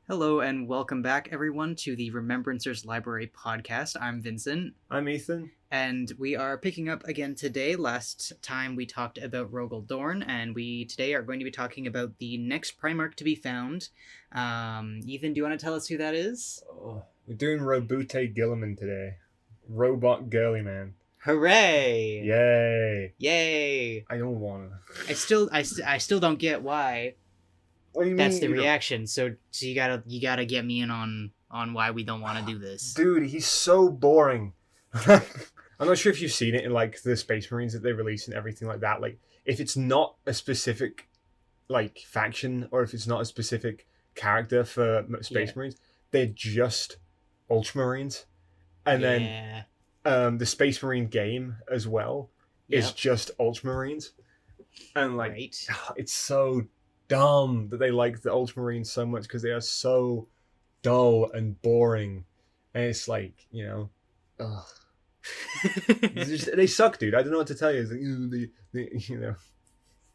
Hello and welcome back, everyone, to the Remembrancers Library podcast. I'm Vincent. I'm Ethan. And we are picking up again today. Last time we talked about Rogal Dorn, and we today are going to be talking about the next Primarch to be found. Ethan, do you want to tell us who that is? Oh, we're doing Roboute Guilliman today. Roboute Guilliman. Hooray! Yay! Yay! I don't want to. I still don't get why. What do you That's mean? the reaction. So you gotta get me in on why we don't want to do this. Dude, he's so boring. I'm not sure if you've seen it in like the Space Marines that they release and everything like that. Like, if it's not a specific like faction or if it's not a specific character for Space Marines, they're just Ultramarines. And then the Space Marine game as well is just Ultramarines. And like, it's so dumb that they like the Ultramarines so much because they are so dull and boring. And it's like, ugh. They suck, dude. I don't know what to tell you. It's like,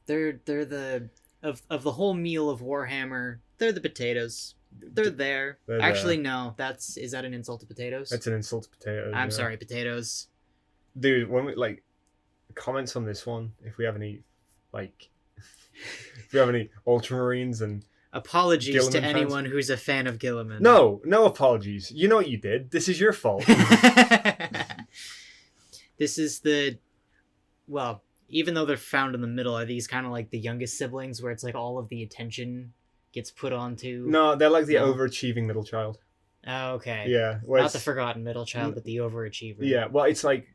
they're the of the whole meal of Warhammer. They're the potatoes. They're there. Actually, no. Is that an insult to potatoes? That's an insult to potatoes. I'm sorry, potatoes. Dude, when we comments on this one, if we have any Ultramarines and apologies Guilliman to fans. Anyone who's a fan of Guilliman. No apologies. You know what you did. This is your fault. This is even though they're found in the middle, are these kind of like the youngest siblings where it's like all of the attention gets put onto? No, they're like the overachieving middle child. Oh, okay. Yeah. Not the forgotten middle child, but the overachiever. Yeah, well, it's like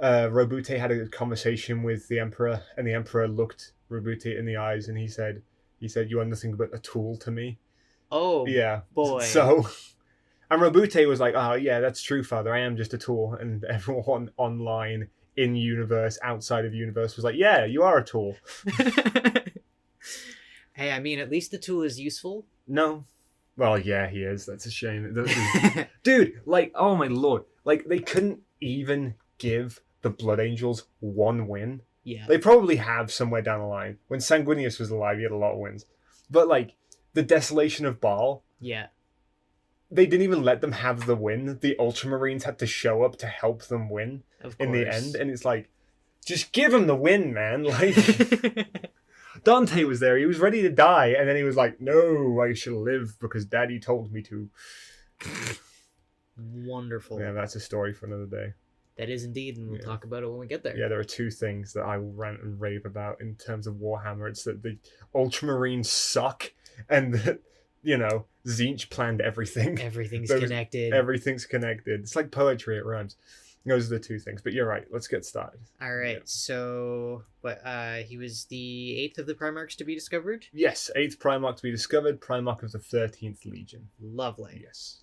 Roboute had a conversation with the Emperor, and the Emperor looked Roboute in the eyes, and he said, "You are nothing but a tool to me." Oh, yeah, boy. So, and Roboute was like, "Oh, yeah, that's true, Father. I am just a tool." And everyone online, in universe, outside of universe, was like, "Yeah, you are a tool." Hey, I mean, at least the tool is useful. No. Well, yeah, he is. That's a shame. Dude, like, oh my lord. Like, they couldn't even give the Blood Angels one win. Yeah. They probably have somewhere down the line. When Sanguinius was alive, he had a lot of wins. But, like, the Desolation of Baal. Yeah. They didn't even let them have the win. The Ultramarines had to show up to help them win in the end. And it's like, just give them the win, man. Like, Dante was there. He was ready to die. And then he was like, no, I shall live because Daddy told me to. Wonderful. Yeah, that's a story for another day. That is indeed, and we'll talk about it when we get there. Yeah, there are two things that I will rant and rave about in terms of Warhammer. It's that the Ultramarines suck, and that, Tzeentch planned everything. Everything's connected. Everything's connected. It's like poetry, it rhymes. Those are the two things. But you're right. Let's get started. All right. Yeah. So, he was the 8th of the Primarchs to be discovered? Yes, 8th Primarch to be discovered. Primarch of the 13th Legion. Lovely. Yes.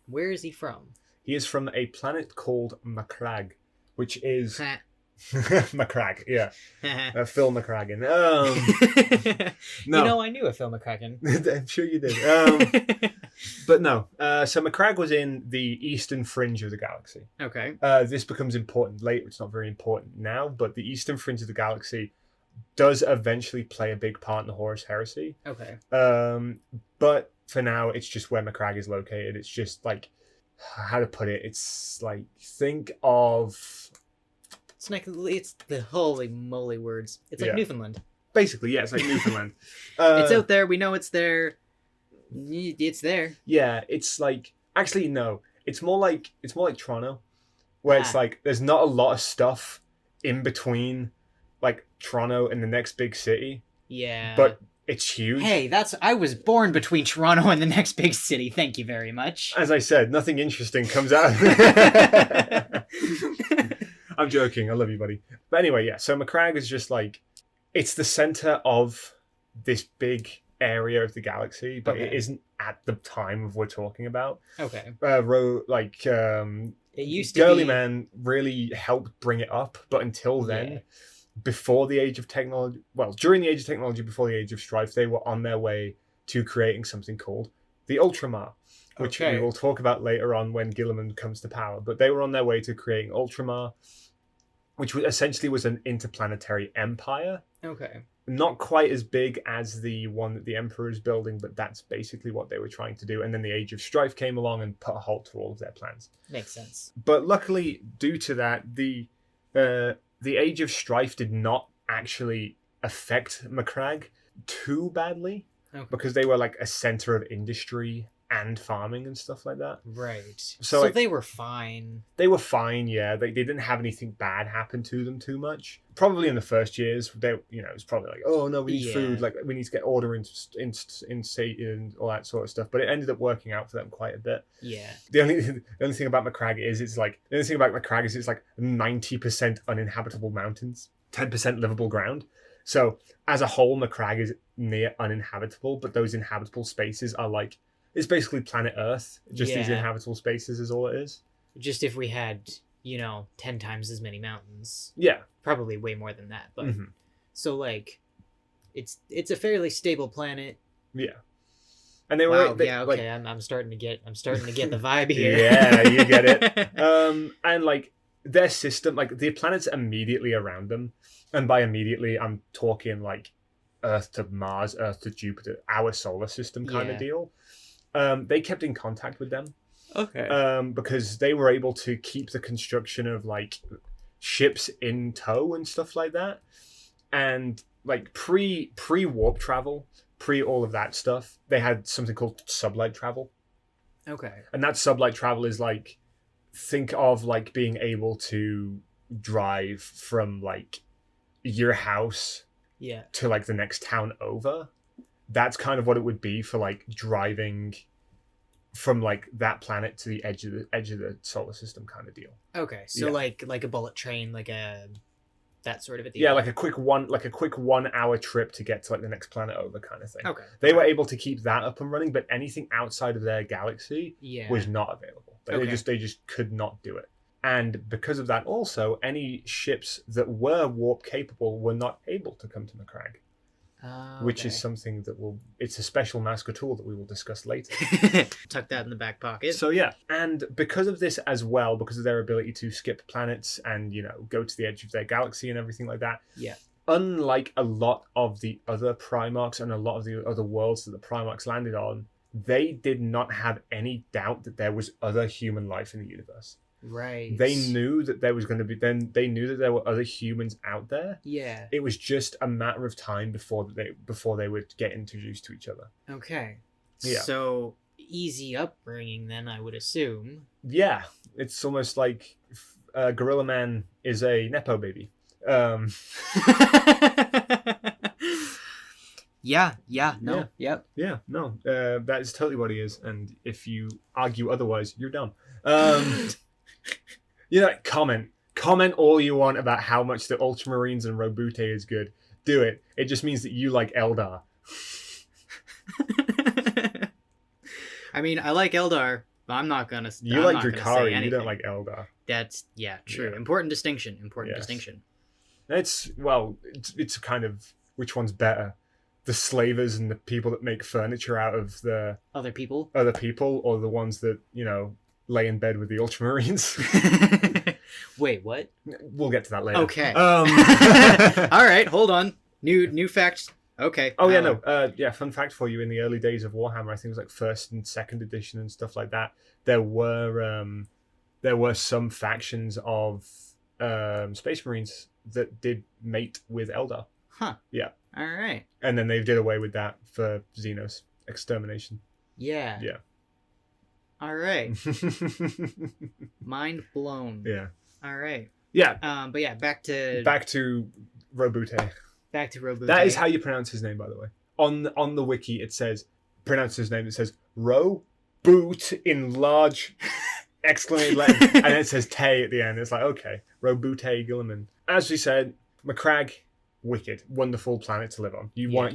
Where is he from? He is from a planet called Macragge, which is... Macragge, yeah. Phil McCracken. No. I knew a Phil McCracken. I'm sure you did. But no. So Macragge was in the eastern fringe of the galaxy. Okay. This becomes important later. It's not very important now, but the eastern fringe of the galaxy does eventually play a big part in the Horus Heresy. Okay. But for now, it's just where Macragge is located. It's just like, how to put it? It's like, think of... It's the holy moly words. It's like Newfoundland. Basically, yeah, it's like Newfoundland. It's out there. We know it's there. It's there. Yeah, it's like... Actually, no. It's more like Toronto, where it's like there's not a lot of stuff in between, like Toronto and the next big city. Yeah. But it's huge. Hey, I was born between Toronto and the next big city. Thank you very much. As I said, nothing interesting comes out. I'm joking. I love you, buddy. But anyway, yeah. So Macragge is just like, it's the center of this big area of the galaxy, but it isn't at the time of we're talking about. Okay. It used to Guilliman really helped bring it up, but until then, before the age of technology, during the age of technology, before the age of strife, they were on their way to creating something called the Ultramar, which we will talk about later on when Guilliman comes to power. But they were on their way to creating Ultramar, which essentially was an interplanetary empire. Okay. Not quite as big as the one that the Emperor is building, but that's basically what they were trying to do. And then the Age of Strife came along and put a halt to all of their plans. Makes sense. But luckily, due to that, the Age of Strife did not actually affect Macragge too badly, because they were like a center of industry and farming and stuff like that. Right. So like, they were fine. They were fine, yeah. They didn't have anything bad happen to them too much. Probably in the first years, it's probably like, oh no, we need food, like we need to get order in and all that sort of stuff. But it ended up working out for them quite a bit. Yeah. The only thing about Macragge is it's like 90% uninhabitable mountains, 10% livable ground. So as a whole, Macragge is near uninhabitable, but those inhabitable spaces are like, it's basically planet Earth. Just these inhabitable spaces is all it is. Just if we had, 10 times as many mountains. Yeah. Probably way more than that. But so like, it's a fairly stable planet. Yeah. And they were okay. I'm starting to get the vibe here. Yeah, you get it. And like their system, like the planets immediately around them, and by immediately I'm talking like Earth to Mars, Earth to Jupiter, our solar system kind of deal. They kept in contact with them. Okay. Because they were able to keep the construction of like ships in tow and stuff like that. And like pre warp travel, pre all of that stuff, they had something called sublight travel. Okay. And that sublight travel is like, think of like being able to drive from like your house to like the next town over. That's kind of what it would be for like driving from like that planet to the edge of the solar system kind of deal. Okay, so like a bullet train, like that sort of a deal. Yeah, like a quick 1 hour trip to get to like the next planet over kind of thing. Okay, they were able to keep that up and running, but anything outside of their galaxy was not available. They just could not do it. And because of that, also any ships that were warp capable were not able to come to Macragge. Which is something that it's a special masker tool that we will discuss later. Tuck that in the back pocket. So yeah, and because of this as well, because of their ability to skip planets and, go to the edge of their galaxy and everything like that. Yeah. Unlike a lot of the other Primarchs and a lot of the other worlds that the Primarchs landed on, they did not have any doubt that there was other human life in the universe. Right. They knew that there was going to be. Then they knew that there were other humans out there. Yeah. It was just a matter of time before they would get introduced to each other. Okay. Yeah. So easy upbringing, then, I would assume. Yeah, it's almost like Gorilla Man is a nepo baby. Yeah. That is totally what he is. And if you argue otherwise, you're dumb. Comment all you want about how much the Ultramarines and Roboute is good. Do it. It just means that you like Eldar. I mean, I like Eldar, but I'm not gonna. You like Drukhari. You don't like Eldar. That's true. Yeah. Important distinction. Distinction. It's kind of which one's better, the slavers and the people that make furniture out of the other people, or the ones that lay in bed with the Ultramarines. Wait, what? We'll get to that later. Okay. All right, hold on. New facts. Okay. Oh yeah, fun fact for you: in the early days of Warhammer, I think it was like 1st and 2nd edition and stuff like that. There were some factions of Space Marines that did mate with Eldar. Huh. Yeah. All right. And then they did away with that for Xenos extermination. Yeah. Yeah. All right. Mind blown. Yeah. All right. Yeah. But yeah, back to Roboute. Back to Roboute. That is how you pronounce his name, by the way. On the wiki, it says pronounce his name. It says Roboute in large exclamation letters, and it says Tay at the end. It's like, okay, Roboute Guilliman. As we said, Macragge, wicked, wonderful planet to live on. You'd want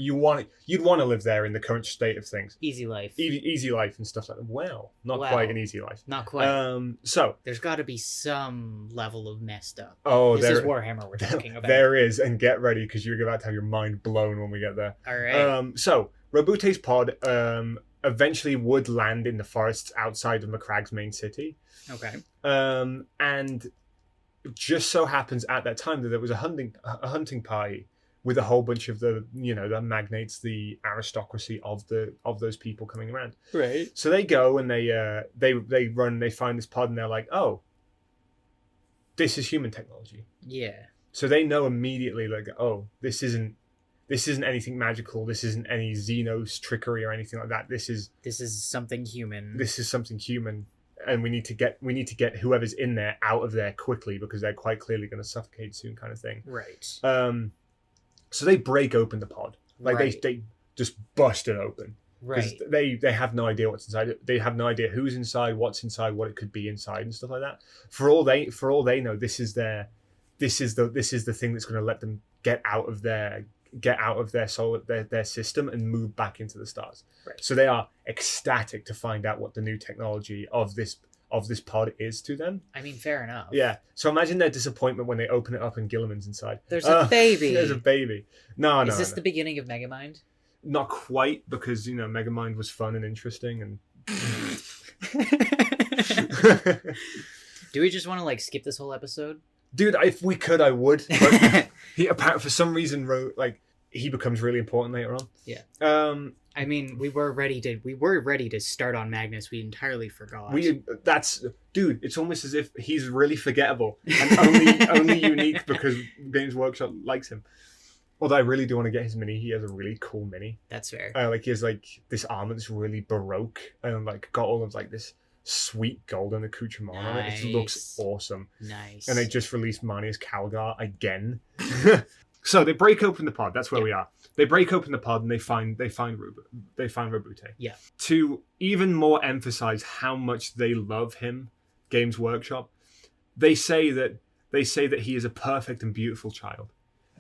to live there in the current state of things. Easy life. Easy life and stuff like that. Well, not quite an easy life. Not quite. So there's got to be some level of messed up. Oh, this is Warhammer we're talking about. There is, and get ready because you're about to have your mind blown when we get there. All right. So Roboute's pod eventually would land in the forests outside of Macragge's main city. Okay. And it just so happens at that time that there was a hunting party with a whole bunch of the the magnates, the aristocracy of those people coming around. Right. So they go and they run. They find this pod and they're like, oh, this is human technology. Yeah. So they know immediately, like, oh, this isn't anything magical. This isn't any Xenos trickery or anything like that. This is something human. This is something human, and we need to get whoever's in there out of there quickly because they're quite clearly going to suffocate soon, kind of thing. Right. So they break open the pod, like right. they just bust it open. Right. They have no idea what's inside. They have no idea who's inside, what's inside, what it could be inside, and stuff like that. For all they know, this is the thing that's going to let them get out of their their system and move back into the stars. Right. So they are ecstatic to find out what the new technology of this pod is to them. I mean, fair enough. Yeah. So imagine their disappointment when they open it up and Guilliman's inside. There's a baby. There's a baby. No. Is this the beginning of Megamind? Not quite, because Megamind was fun and interesting and. Do we just want to skip this whole episode? Dude, if we could, I would. But he apparently, for some reason, he becomes really important later on. Yeah. I mean, we were ready to start on Magnus. We entirely forgot. Dude. It's almost as if he's really forgettable and only unique because Games Workshop likes him. Although I really do want to get his mini. He has a really cool mini. That's fair. He has this armor that's really baroque and got all of this sweet golden accoutrement on it. It looks awesome. Nice. And they just released Marnius Calgar again. So they break open the pod. That's where we are. They break open the pod and they find Roboute. Yeah. To even more emphasize how much they love him, Games Workshop, they say that he is a perfect and beautiful child.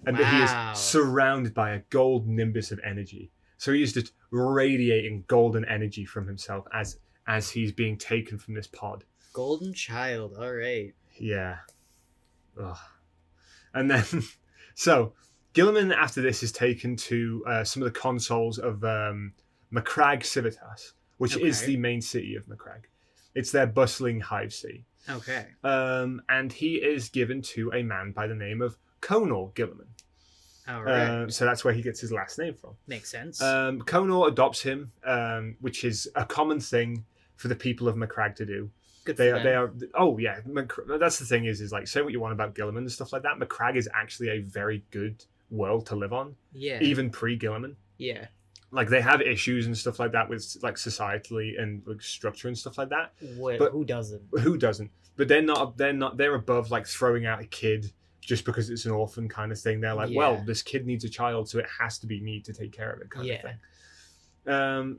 And that he is surrounded by a gold nimbus of energy. So he is just radiating golden energy from himself as he's being taken from this pod. Golden child, all right. Yeah. Ugh. And then, so Guilliman after this is taken to some of the consoles of Macragge Civitas, which is the main city of Macragge. It's their bustling hive city. Okay. And he is given to a man by the name of Conor Guilliman. All right. So that's where he gets his last name from. Makes sense. Conor adopts him, which is a common thing for the people of Macragge to do. Good They are. Oh yeah, that's the thing is say what you want about Guilliman and stuff like that. Macragge is actually a very good world to live on. Yeah. Even pre-Guilliman. Yeah. They have issues and stuff like that with societally and structure and stuff like that. But who doesn't? Who doesn't? But they're not. They're above throwing out a kid just because it's an orphan kind of thing. They're well, this kid needs a child, so it has to be me to take care of it kind of thing.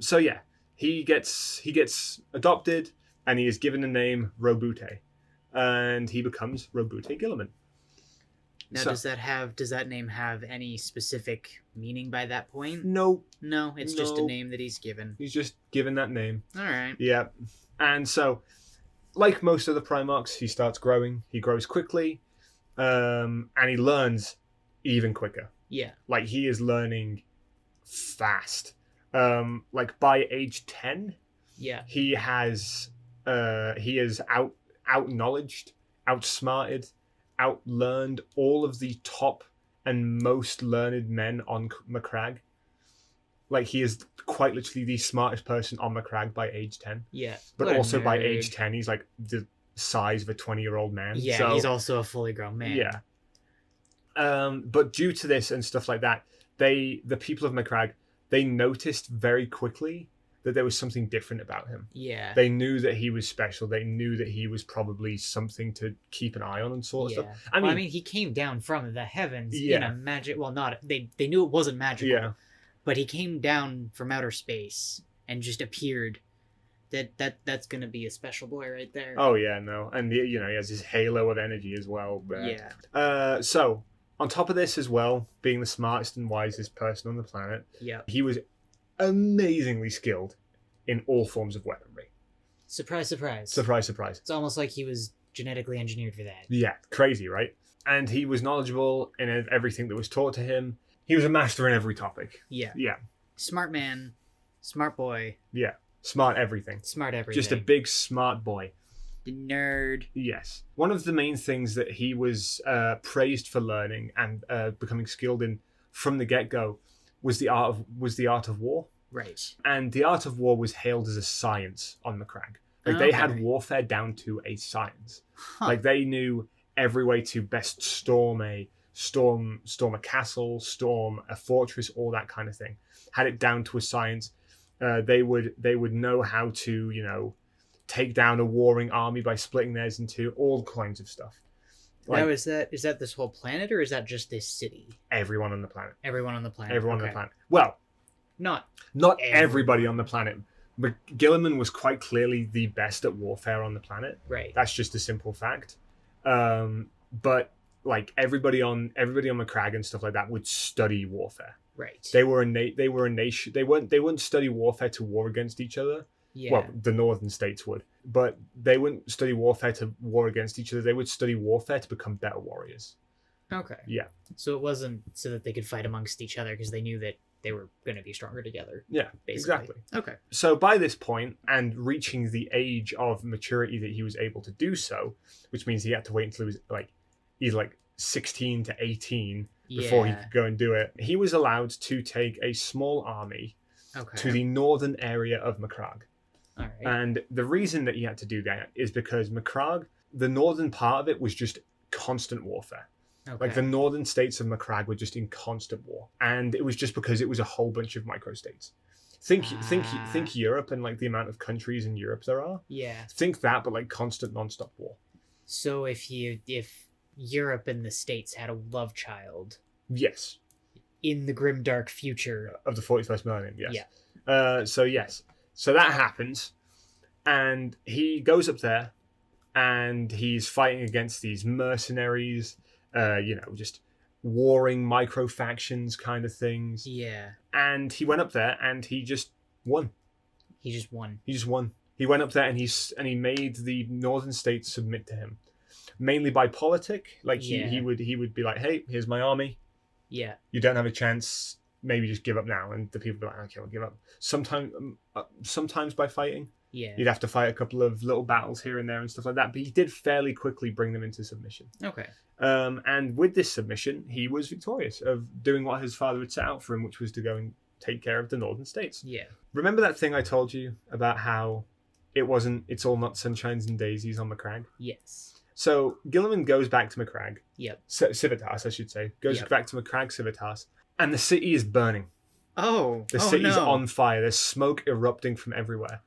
So yeah, he gets adopted and he is given the name Roboute, and he becomes Roboute Guilliman. Now, does that name have any specific meaning by that point? No, it's just a name that he's given. He's just given that name. All right. Yeah, and so, like most of the Primarchs, he starts growing. He grows quickly, and he learns even quicker. Yeah, he is learning fast. By age 10, yeah, he is out-knowledged, outsmarted, outlearned all of the top and most learned men on Macragge. He is quite literally the smartest person on Macragge by age 10. Yeah. But also by age 10, he's the size of a 20-year-old man. Yeah, so, he's also a fully grown man. Yeah. But due to this and stuff like that, the people of Macragge, they noticed very quickly that there was something different about him. Yeah. They knew that he was special. They knew that he was probably something to keep an eye on and sort of stuff. I mean, he came down from the heavens in a magic... Well, not... They knew it wasn't magical. Yeah. But he came down from outer space and just appeared. That's going to be a special boy right there. Oh, yeah, no. And, he has his halo of energy as well. But, yeah. So, on top of this as well, being the smartest and wisest person on the planet, he was amazingly skilled in all forms of weaponry. Surprise, surprise. Surprise, surprise. It's almost like he was genetically engineered for that. Yeah, crazy, right? And he was knowledgeable in everything that was taught to him. He was a master in every topic. Yeah. Yeah. Smart man, smart boy. Yeah. Smart everything. Smart everything. Just a big smart boy. Nerd. Yes. One of the main things that he was praised for learning and becoming skilled in from the get-go was the art of war. Right. And the art of war was hailed as a science on Macragge. Like, they had warfare down to a science. Huh. Like, they knew every way to best storm a castle, storm a fortress, all that kind of thing. Had it down to a science. They would know how to, take down a warring army by splitting theirs into all kinds of stuff. Like, now, is that this whole planet, or is that just this city? everyone on the planet. Everyone on the planet. Everyone on the planet. Well, Not everybody on the planet. But Guilliman was quite clearly the best at warfare on the planet. right. That's just a simple fact. But like everybody on Macragge and stuff like that would study warfare. Right. They were a nation. They wouldn't study warfare to war against each other. Yeah. Well, the northern states would, but they wouldn't study warfare to war against each other. They would study warfare to become better warriors. Okay. Yeah. So it wasn't so that they could fight amongst each other because they knew that they were going to be stronger together. Yeah, basically. exactly. Okay. So by this point, and reaching the age of maturity that he was able to do so, which means he had to wait until he was either 16 to 18 before he could go and do it, he was allowed to take a small army to the northern area of Macragge. All right. And the reason that he had to do that is because Macragge, the northern part of it, was just constant warfare. Okay. Like, the northern states of Macragge were just in constant war, and it was just because it was a whole bunch of microstates. Think Europe and like the amount of countries in Europe there are. Yeah. Think that, but like constant non-stop war. So if Europe and the States had a love child Yes, in the grimdark future of the 41st millennium. Yes. Yeah. So that happens, and he goes up there, and he's fighting against these mercenaries. Just warring micro factions kind of things. Yeah. And he went up there and he just won. He just won. He went up there and he made the northern states submit to him, mainly by politic. Like he would be like, "Hey, here's my army. Yeah. You don't have a chance. Maybe just give up now." And the people would be like, "Okay, I'll give up." Sometimes by fighting. Yeah. You'd have to fight a couple of little battles here and there and stuff like that. But he did fairly quickly bring them into submission. Okay. And with this submission, he was victorious of doing what his father had set out for him, which was to go and take care of the northern states. Yeah. Remember that thing I told you about how it's all not sunshines and daisies on Macragge? Yes. So Guilliman goes back to Macragge. Yep. Civitas, I should say. Goes back to Macragge, Civitas. And the city is burning. Oh. The city's on fire. There's smoke erupting from everywhere.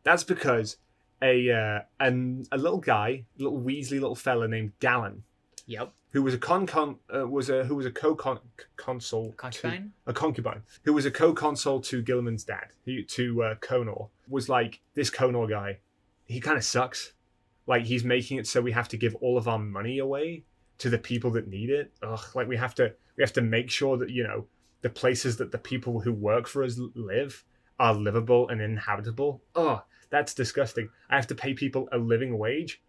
That's because a little guy, little Weasley little fella named Gallon, yep, who was a co-consul, concubine, who was a co-consul to Guilliman's dad, to Conor, was like, this Conor guy, he kind of sucks. Like, he's making it so we have to give all of our money away to the people that need it. Ugh, like we have to make sure that the places that the people who work for us live are livable and inhabitable. Oh, that's disgusting. I have to pay people a living wage?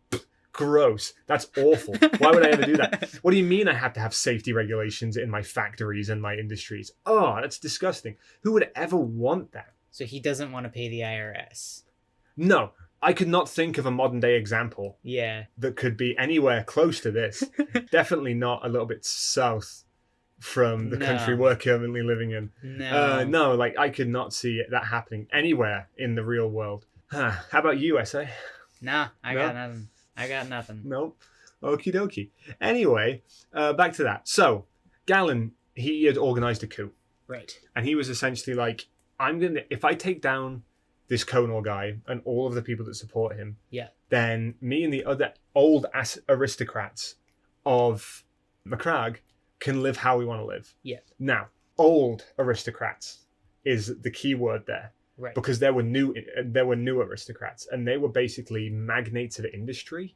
Gross. That's awful. Why would I ever do that? What do you mean I have to have safety regulations in my factories and my industries? Oh, that's disgusting. Who would ever want that? So he doesn't want to pay the IRS. No, I could not think of a modern day example that could be anywhere close to this. Definitely not a little bit south from the country we're currently living in. No, like I could not see that happening anywhere in the real world. How about you, SA? Nah, I got nothing. Nope. Okie dokie. Anyway, back to that. So, Gallon, he had organised a coup. Right. And he was essentially like, if I take down this Conor guy and all of the people that support him, then me and the other old aristocrats of Macragge can live how we want to live. Yeah. Now, old aristocrats is the key word there. Right. Because there were new aristocrats, and they were basically magnates of industry.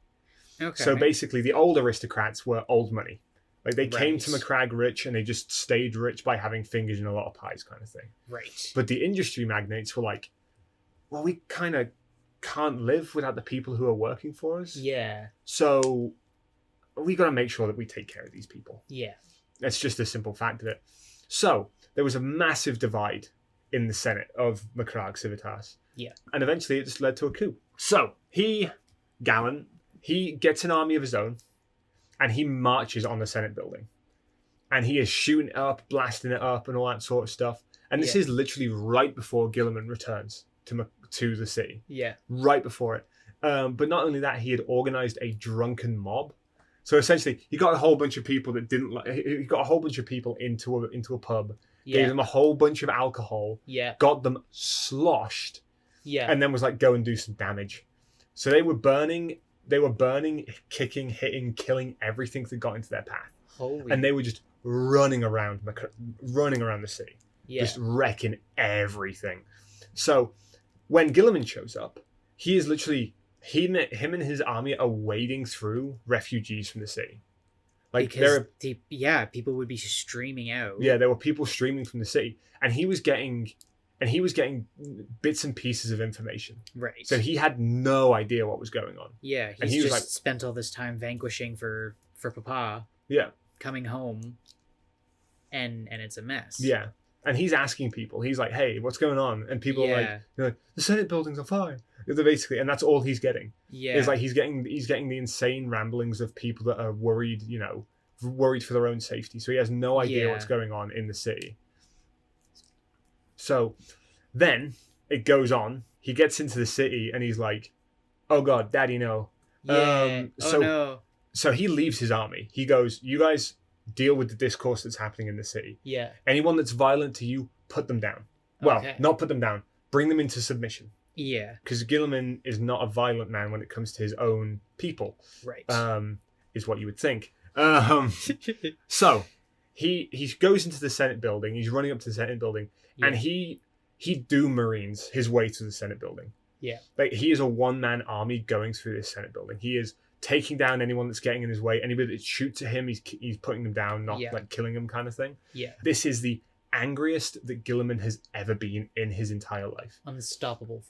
Okay. So basically, the old aristocrats were old money. Like, they came to Macragge rich, and they just stayed rich by having fingers in a lot of pies kind of thing. Right. But the industry magnates were like, well, we kind of can't live without the people who are working for us. Yeah. So we got to make sure that we take care of these people. Yeah. That's just a simple fact of it. So there was a massive divide in the Senate of Macragge Civitas. Yeah. And eventually it just led to a coup. So he gallant. He gets an army of his own, and he marches on the Senate building. And he is shooting it up, blasting it up, and all that sort of stuff. And this is literally right before Guilliman returns to the city. Yeah. Right before it. But not only that, he had organized a drunken mob. So essentially, he got a whole bunch of people that didn't like. He got a whole bunch of people into a pub, gave them a whole bunch of alcohol, got them sloshed, and then was like, "Go and do some damage." So they were burning, kicking, hitting, killing everything that got into their path, and they were just running around the city, just wrecking everything. So when Guilliman shows up, he is literally. Him and his army are wading through refugees from the city. Like people would be streaming out. Yeah, there were people streaming from the city, and he was getting bits and pieces of information. Right. So he had no idea what was going on. Yeah, he just like, spent all this time vanquishing for Papa. Yeah. Coming home, and it's a mess. Yeah, and he's asking people. He's like, "Hey, what's going on?" And people are like, "The Senate building's on fire." They're basically, and that's all he's getting. Yeah, it's like he's getting the insane ramblings of people that are worried, worried for their own safety. So he has no idea what's going on in the city. So then it goes on. He gets into the city and he's like, "Oh God, Daddy, no." Yeah. No. So he leaves his army. He goes, "You guys deal with the discourse that's happening in the city. Yeah. Anyone that's violent to you, put them down. Well, not put them down. Bring them into submission." Yeah. Because Guilliman is not a violent man when it comes to his own people. Right. Is what you would think. So he goes into the Senate building. He's running up to the Senate building, and he Doom Marines his way to the Senate building. Yeah. Like he is a one-man army going through this Senate building. He is taking down anyone that's getting in his way. Anybody that shoots at him, he's putting them down, not like killing them, kind of thing. Yeah. This is the angriest that Guilliman has ever been in his entire life. Unstoppable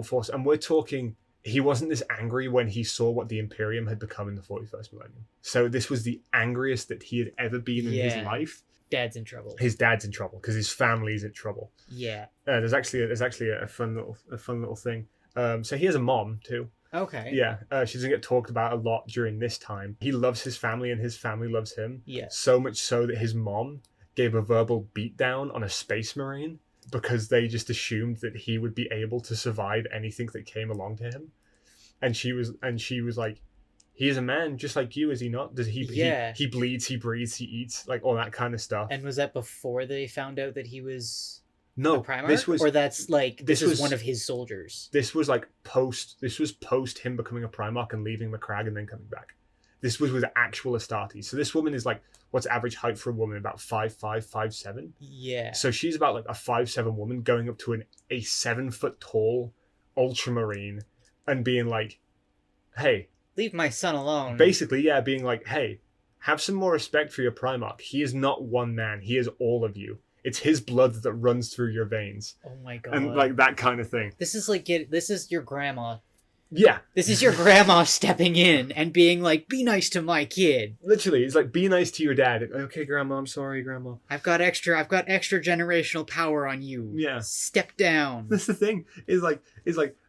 force. And we're talking, he wasn't this angry when he saw what the Imperium had become in the 41st millennium. So this was the angriest that he had ever been in his life. Dad's in trouble. His dad's in trouble because his family's in trouble. Yeah. There's actually a fun little thing. So he has a mom too. Okay. Yeah. She doesn't get talked about a lot during this time. He loves his family and his family loves him. Yeah. So much so that his mom gave a verbal beatdown on a space marine because they just assumed that he would be able to survive anything that came along to him. And she was like, "He is a man just like you, is he not? Does he he bleeds, he breathes, he eats, like all that kind of stuff." And was that before they found out that he was No, a Primarch? this was, or that's like this was one of his soldiers. This was post him becoming a Primarch and leaving Macragge and then coming back. This was with actual Astartes. So this woman is like, what's average height for a woman? About 5'5", 5'7". Yeah. So she's about like a 5'7" woman going up to a 7 foot tall Ultramarine and being like, "Hey, leave my son alone." Basically, yeah, being like, "Hey, have some more respect for your Primarch. He is not one man. He is all of you. It's his blood that runs through your veins." Oh my God. And like that kind of thing. This is your grandma. Yeah. This is your grandma stepping in and being like, "Be nice to my kid." Literally, it's like, "Be nice to your dad." "Okay, Grandma, I'm sorry, Grandma. I've got extra generational power on you. Yeah. Step down." That's the thing. Is like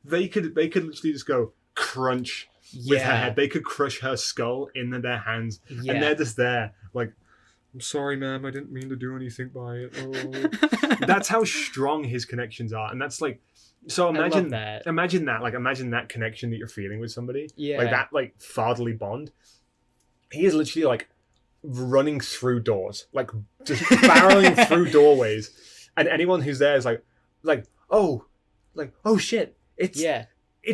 they could literally just go crunch with her head. They could crush her skull in their hands. Yeah. And they're just there like, "I'm sorry, ma'am, I didn't mean to do anything by it." Oh. That's how strong his connections are. And that's like, so imagine that. Imagine that connection that you're feeling with somebody. Yeah. Like that, like fatherly bond. He is literally like running through doors, like just barreling through doorways, and anyone who's there is like, oh shit, it's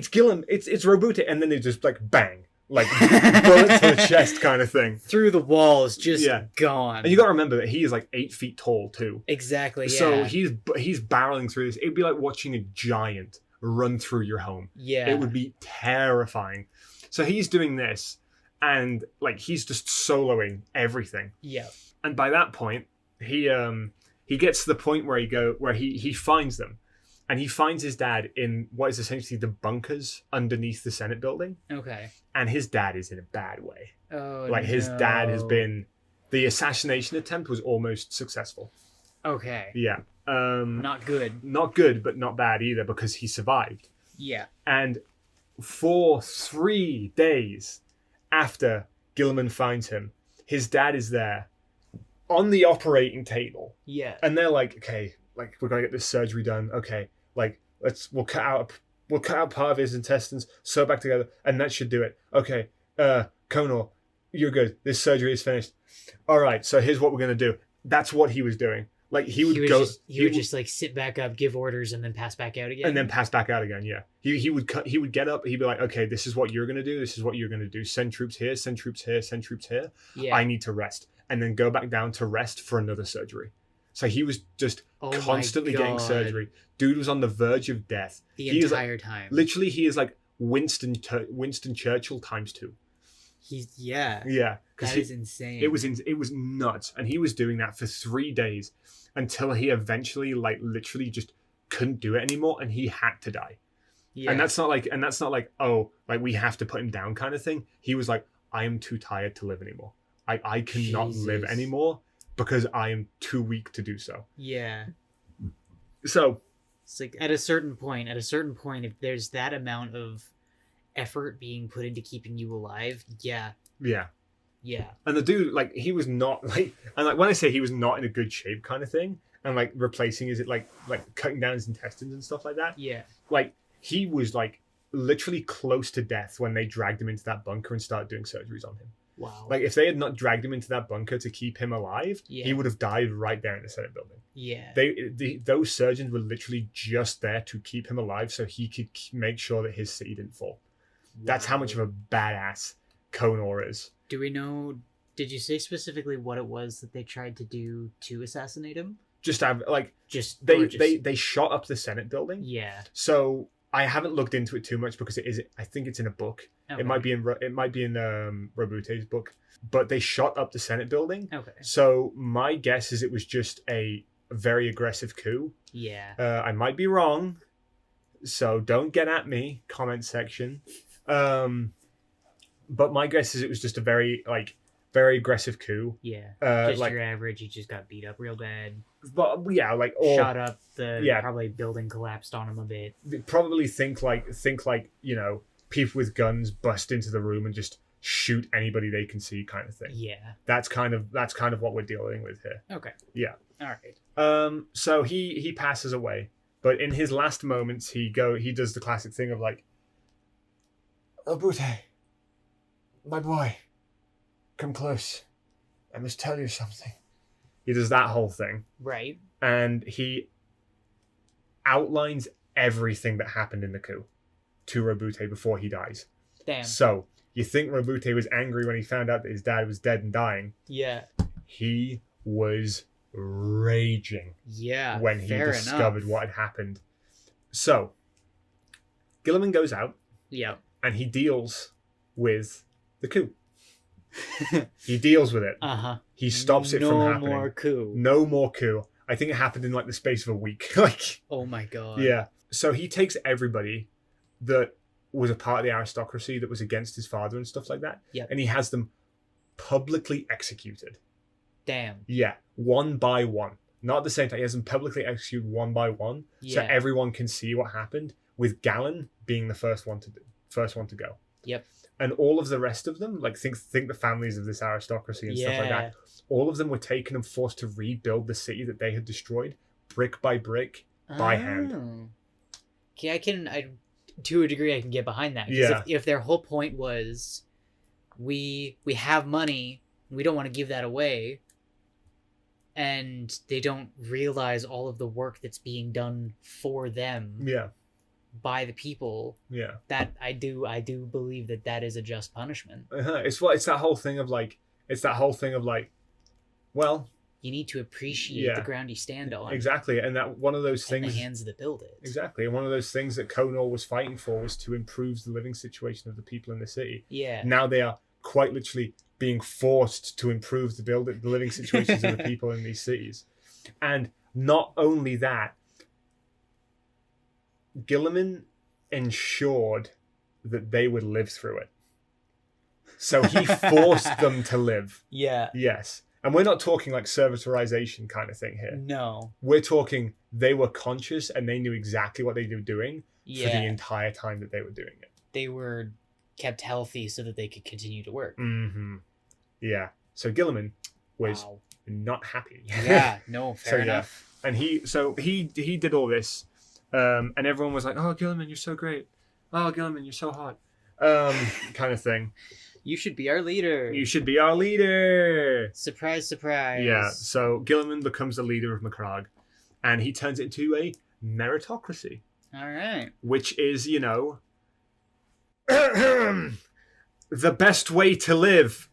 Guilliman, it's Roboute, and then they just like bang, like bullets to the chest kind of thing. Through the walls, just gone. And you got to remember that he is like 8 feet tall too. Exactly. Yeah. So he's barreling through this. It'd be like watching a giant run through your home. Yeah. It would be terrifying. So he's doing this, and like he's just soloing everything. Yeah. And by that point, he gets to the point where he finds them. And he finds his dad in what is essentially the bunkers underneath the Senate building. Okay. And his dad is in a bad way. Oh, like his dad has been, the assassination attempt was almost successful. Okay. Yeah. Not good. Not good, but not bad either because he survived. Yeah. And for 3 days after Guilliman finds him, his dad is there on the operating table. Yeah. And they're like, okay, like we're gonna get this surgery done. Okay, like we'll cut out part of his intestines, sew it back together, and that should do it. Okay, Conor, you're good. This surgery is finished. All right, so here's what we're gonna do. That's what he was doing. Like he would just like sit back up, give orders, and then pass back out again. And then pass back out again. Yeah, he would get up. He'd be like, okay, this is what you're gonna do. This is what you're gonna do. Send troops here. Send troops here. Send troops here. Yeah. I need to rest, and then go back down to rest for another surgery. So he was just constantly getting surgery. Dude was on the verge of death the entire time. Literally, he is like Winston Churchill times 2. Yeah. That is insane. It was nuts, and he was doing that for 3 days until he eventually, like, literally just couldn't do it anymore, and he had to die. Yeah. And that's not like oh, like we have to put him down kind of thing. He was like, I am too tired to live anymore. I cannot live anymore because I am too weak to do so. Yeah. So it's like at a certain point, if there's that amount of effort being put into keeping you alive, yeah. And the dude, like, he was not like, and like when I say he was not in a good shape kind of thing, and like replacing his like cutting down his intestines and stuff like that. Yeah. Like he was like literally close to death when they dragged him into that bunker and started doing surgeries on him. Wow. Like if they had not dragged him into that bunker to keep him alive, he would have died right there in the Senate building. Yeah. Those surgeons were literally just there to keep him alive so he could make sure that his city didn't fall. Wow. That's how much of a badass Conor is. Do we know, did you say specifically what it was that they tried to do to assassinate him? They shot up the Senate building. Yeah. So I haven't looked into it too much because I think it's in a book. Okay. It might be in Roboute's book, but they shot up the Senate building. Okay. So my guess is it was just a very aggressive coup. Yeah. I might be wrong, so don't get at me, comment section. But my guess is it was just a very aggressive coup. Yeah. Just your average, he just got beat up real bad. But yeah, shot up probably building collapsed on him a bit. Probably think like people with guns bust into the room and just shoot anybody they can see kind of thing. Yeah. That's kind of what we're dealing with here. Okay. Yeah. All right. So he passes away, but in his last moments he does the classic thing of like, Roboute, my boy, come close. I must tell you something. He does that whole thing. Right. And he outlines everything that happened in the coup to Roboute before he dies. Damn. So, you think Roboute was angry when he found out that his dad was dead and dying. Yeah. He was raging. Yeah. When he discovered what had happened. So, Guilliman goes out. Yeah. And he deals with the coup. He deals with it. Uh-huh. He stops it from happening. No more coup. No more coup. I think it happened in like the space of a week. Oh my god. Yeah. So he takes everybody that was a part of the aristocracy that was against his father and stuff like that. Yep. And he has them publicly executed. Damn. Yeah. One by one. Not at the same time. He has them publicly executed one by one. Yeah. So everyone can see what happened, with Gallen being the first one to go. Yep. And all of the rest of them, like think the families of this aristocracy and stuff like that, all of them were taken and forced to rebuild the city that they had destroyed, brick by brick, by hand. Okay, to a degree I can get behind that. Yeah. If their whole point was, we have money, we don't want to give that away, and they don't realize all of the work that's being done for them. Yeah. By the people. Yeah. That I do believe that is a just punishment. It's that whole thing of like, well, you need to appreciate the ground you stand on. Exactly. And that one of those things, and the hands that build it. Exactly. And one of those things that Conor was fighting for was to improve the living situation of the people in the city. Yeah. Now they are quite literally being forced to improve the living situations of the people in these cities. And not only that, Guilliman ensured that they would live through it. So he forced them to live. Yeah. Yes. And we're not talking like servitorization kind of thing here. No. We're talking they were conscious and they knew exactly what they were doing for the entire time that they were doing it. they were kept healthy so that they could continue to work. Mm-hmm. Yeah. So Guilliman was Wow. not happy. Yeah, no, fair enough. And he did all this, and everyone was like, "Oh, Guilliman, you're so great. Oh, Guilliman, you're so hot." Kind of thing. You should be our leader. You should be our leader. Surprise, surprise. Yeah. So Guilliman becomes the leader of Macragge, and he turns it into a meritocracy. All right. Which is, the best way to live.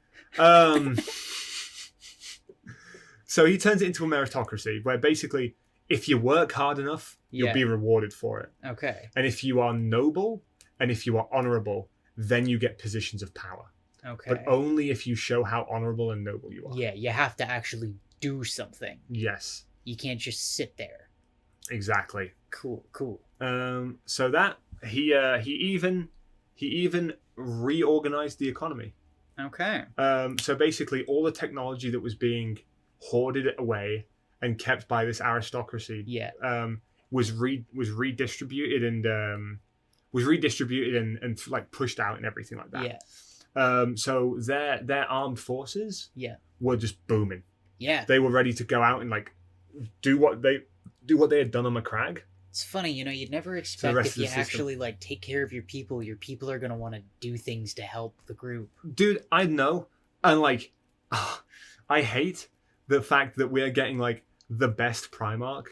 So he turns it into a meritocracy where basically, if you work hard enough, you'll be rewarded for it. Okay. And if you are noble and if you are honorable, then you get positions of power. Okay. But only if you show how honorable and noble you are. Yeah, you have to actually do something. Yes. You can't just sit there. Exactly. Cool. So that he even reorganized the economy. Okay. So basically, all the technology that was being hoarded away and kept by this aristocracy, was redistributed and like pushed out and everything like that. Yeah. So their armed forces, were just booming. Yeah. They were ready to go out and like do what they had done on Macragge. It's funny, you'd never expect if you actually like take care of your people are gonna want to do things to help the group. Dude, I know, and like, I hate the fact that we're getting like the best Primarch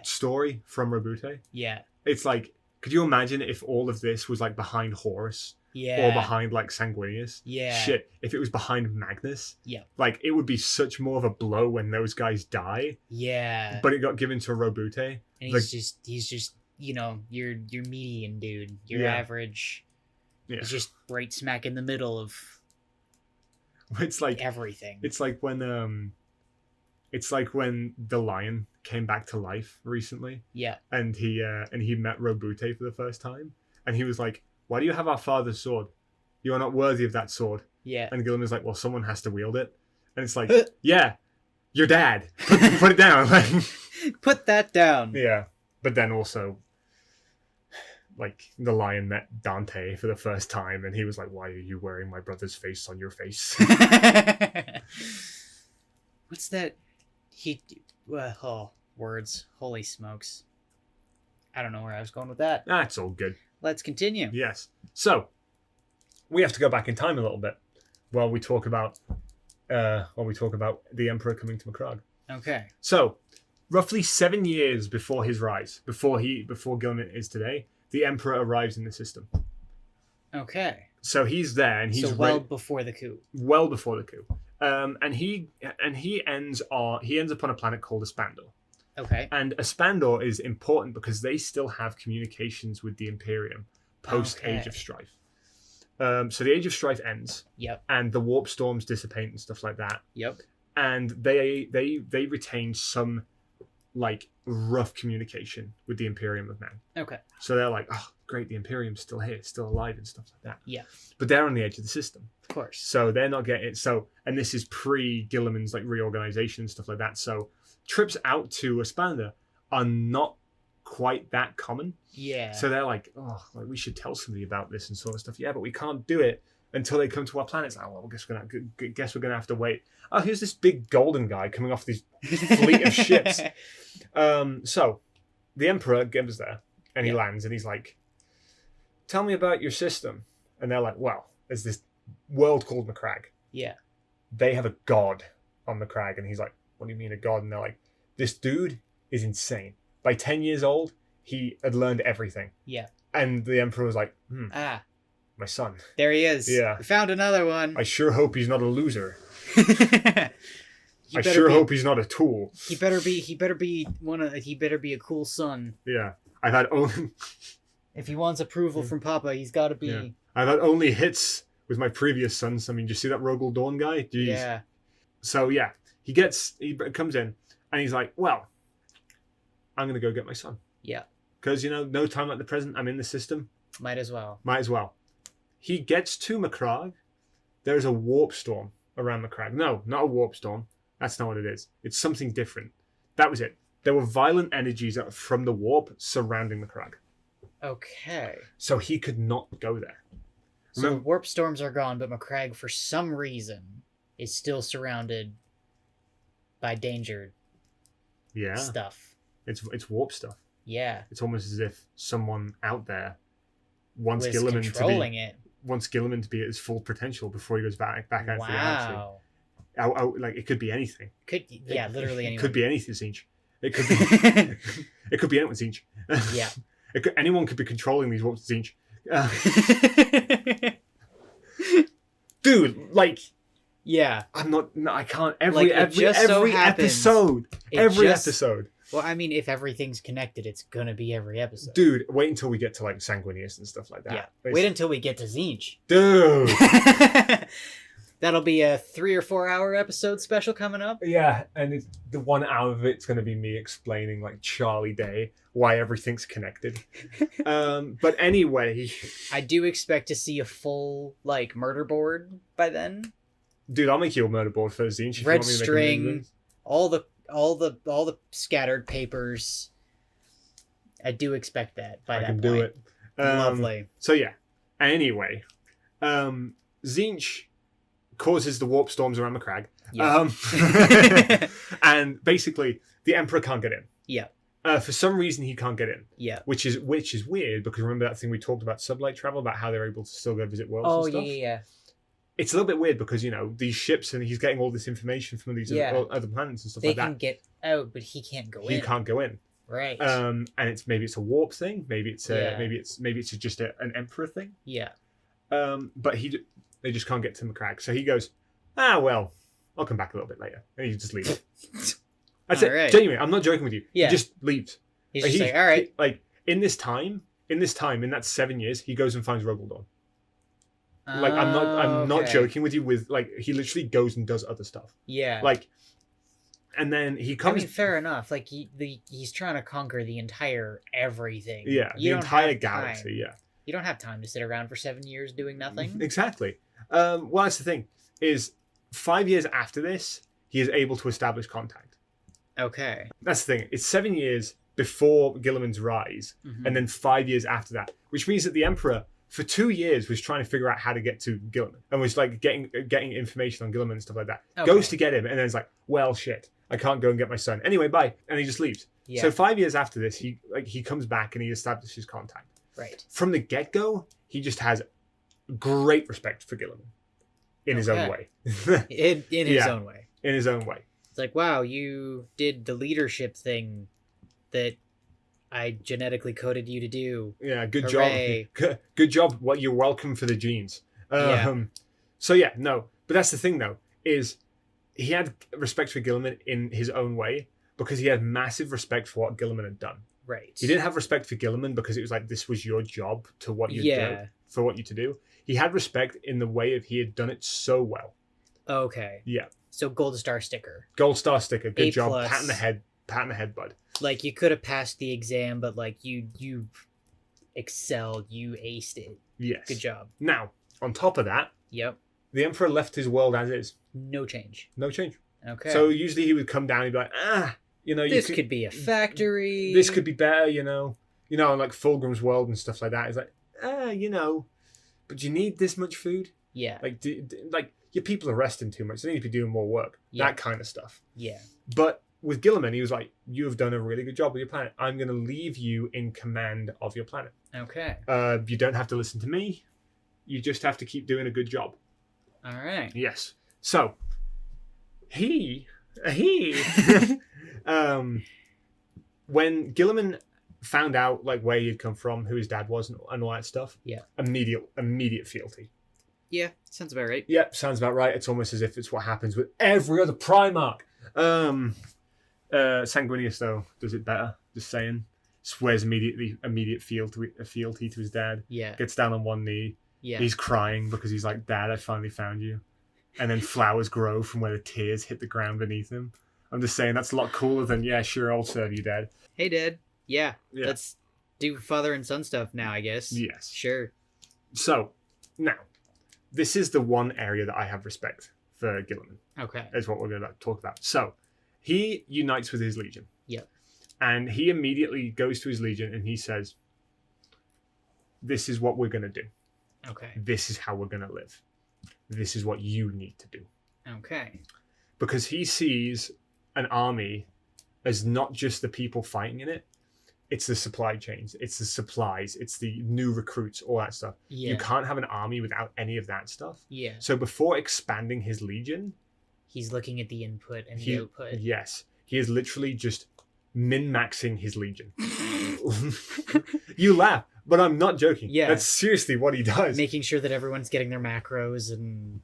story from Roboute. Yeah. It's like, could you imagine if all of this was like behind Horus? Yeah. Or behind like Sanguinius? Yeah. Shit, if it was behind Magnus? Yeah. Like, it would be such more of a blow when those guys die. Yeah. But it got given to Roboute. And he's just your median dude, your average. Yeah. He's just right smack in the middle of it's like everything. It's like when the lion came back to life recently. Yeah. And he met Roboute for the first time. And he was like, "Why do you have our father's sword? You are not worthy of that sword." Yeah. And Guilliman is like, "Well, someone has to wield it." And it's like, yeah, your dad. Put it down. Put that down. Yeah. But then also, like, the lion met Dante for the first time, and he was like, "Why are you wearing my brother's face on your face?" What's that? Words. Holy smokes. I don't know where I was going with that. That's all good. Let's continue. Yes. So, we have to go back in time a little bit while we talk about the Emperor coming to Macragge. Okay. So, roughly 7 years before his rise, before Guilliman is today, the Emperor arrives in the system. Okay. So he's there, and he's before the coup. Well before the coup. And he ends up on a planet called Espandor. Okay. And Espandor is important because they still have communications with the Imperium post Age of Strife. So the Age of Strife ends. Yep. And the warp storms dissipate and stuff like that. Yep. And they retain some like rough communication with the Imperium of Man. Okay. So they're like, "Oh, great, the Imperium's still here, still alive," and stuff like that. Yeah. But they're on the edge of the system. Of course. So they're not getting it. So, and this is pre-Guilliman's like reorganization and stuff like that. So trips out to Espandor are not quite that common. Yeah. So they're like, "Oh, like we should tell somebody about this and sort of stuff." Yeah, but we can't do it until they come to our planet. It's like, "Oh, well, guess we're gonna have to wait." Oh, here's this big golden guy coming off this fleet of ships. So the Emperor comes there and he lands and he's like, "Tell me about your system." And they're like, "Well, there's this world called Macragge. Yeah. They have a god on Macragge." And he's like, "What do you mean a god?" And they're like, "This dude is insane. By 10 years old, he had learned everything." Yeah. And the Emperor was like, "My son. There he is. Yeah. We found another one. I sure hope he's not a loser. I sure hope he's not a tool. He better be a cool son. Yeah. I've had only If he wants approval from Papa, he's got to be. Yeah. I've had only hits with my previous sons. I mean, do you see that Rogal Dawn guy? Jeez. Yeah. So yeah, he comes in and he's like, "Well, I'm gonna go get my son." Yeah. Because no time like the present. I'm in the system. Might as well. He gets to Macragge. There's a warp storm around Macragge. No, not a warp storm. That's not what it is. It's something different. That was it. There were violent energies from the warp surrounding Macragge. Okay. So he could not go there. So the Remember, warp storms are gone, but Macragge, for some reason, is still surrounded by danger yeah, stuff. it's warp stuff. Yeah. It's almost as if someone out there wants Was Guilliman controlling it. to be at his full potential before he goes back out to the galaxy. Wow. Out, like it could be anything. Literally anyone. It could be anything, Zinch. It could be. It could be anyone, Zinch. Yeah. Anyone could be controlling these warps, Zinch. Dude, like, yeah. I'm not. No, I can't. Like, Every happens- episode. Well, I mean, if everything's connected, it's gonna be every episode. Dude, wait until we get to like Sanguinius and stuff like that. Yeah. Wait until we get to Zinch. Dude. That'll be a 3 or 4 hour episode special coming up. Yeah, and the 1 hour of it's going to be me explaining like Charlie Day why everything's connected. But anyway, I do expect to see a full like murder board by then. dude, I'll make you a murder board for Zinch. if you Red want me to make a string, movie. all the scattered papers. I do expect that by I that can point. do it. Lovely. So yeah. Anyway, Zinch causes the warp storms around Macragge. Yeah. And basically, the Emperor can't get in. Yeah. For some reason, he can't get in. Yeah. Which is weird because remember that thing we talked about sublight travel about how they're able to still go visit worlds Oh and stuff. yeah. It's a little bit weird because these ships and he's getting all this information from these other planets and stuff They like can that. get out, but he can't go in. He can't go in. Right. And maybe it's a warp thing. Maybe it's Yeah. maybe it's just an Emperor thing. yeah. But they just can't get to Macragge. So he goes, well, I'll come back a little bit later, and he just leaves. That's it. Alright. Genuinely, I'm not joking with you. Yeah. He just leaves. He's just like, all right. In that 7 years, he goes and finds Roboute Guilliman. Like I'm not joking with you. With like he literally goes and does other stuff. Yeah. Like, and then he I comes. mean, fair enough. Like he's trying to conquer the entire everything. Yeah, You the don't entire have galaxy. time. Yeah, You don't have time to sit around for 7 years doing nothing. exactly. Well, that's the thing. Is 5 years after this, he is able to establish contact. Okay. That's the thing. It's 7 years before Guilliman's rise, Mhm. and then 5 years after that, which means that the Emperor, for 2 years, was trying to figure out how to get to Guilliman, and was like getting information on Guilliman and stuff like that. Okay. Goes to get him, and then it's like, well, shit, I can't go and get my son. Anyway, bye, and he just leaves. Yeah. So 5 years after this, he comes back and he establishes contact. Right. From the get-go, he just has great respect for Guilliman in his own way. In his Yeah. own way. In his own way. It's like, wow, you did the leadership thing that I genetically coded you to do. Yeah, good Hooray. job. Good job. Well, you're welcome for the genes. Yeah. So yeah, no. But that's the thing, though, is he had respect for Guilliman in his own way because he had massive respect for what Guilliman had done. Right. He didn't have respect for Guilliman because it was like this was your job to what you Yeah. for what you to do. He had respect in the way of he had done it so well. Okay. Yeah. So gold star sticker. Gold star sticker. Good A+. job. Pat in the head. Pat in the head, bud. Like you could have passed the exam, but like you excelled. You aced it. Yes. Good job. Now, on top of that, Yep. the Emperor left his world as is. No change. No change. Okay. So usually he would come down and be like, this could be a factory. This could be better, and like Fulgrim's world and stuff like that. It's like, but you need this much food? Yeah. Like, like your people are resting too much. They need to be doing more work. Yeah. That kind of stuff. Yeah. But with Guilliman, he was like, you have done a really good job with your planet. I'm going to leave you in command of your planet. Okay. You don't have to listen to me. You just have to keep doing a good job. All right. Yes. So, he when Guilliman found out like where he'd come from, who his dad was, and all that stuff, Yeah. immediate fealty. Yeah. Sounds about right. Yep, sounds about right. It's almost as if it's what happens with every other Primarch. Sanguinius though does it better. Just saying, swears immediate fealty to his dad. Yeah. Gets down on one knee. Yeah. He's crying because he's like, Dad, I finally found you. And then flowers grow from where the tears hit the ground beneath him. I'm just saying that's a lot cooler than, yeah, sure, I'll serve you, Dad. Hey, Dad. Yeah. Yeah. Let's do father and son stuff now, I guess. Yes. Sure. So, now, this is the one area that I have respect for Guilliman, Okay. is what we're going to talk about. So, he unites with his legion. Yep. And he immediately goes to his legion and he says, this is what we're going to do. Okay. This is how we're going to live. This is what you need to do. Okay. Because he sees an army as not just the people fighting in it, it's the supply chains, it's the supplies, it's the new recruits, all that stuff. Yeah. You can't have an army without any of that stuff. Yeah. So before expanding his legion, he's looking at the input and the output. Yes. He is literally just min-maxing his legion. You laugh, but I'm not joking. Yeah. That's seriously what he does. Making sure that everyone's getting their macros and...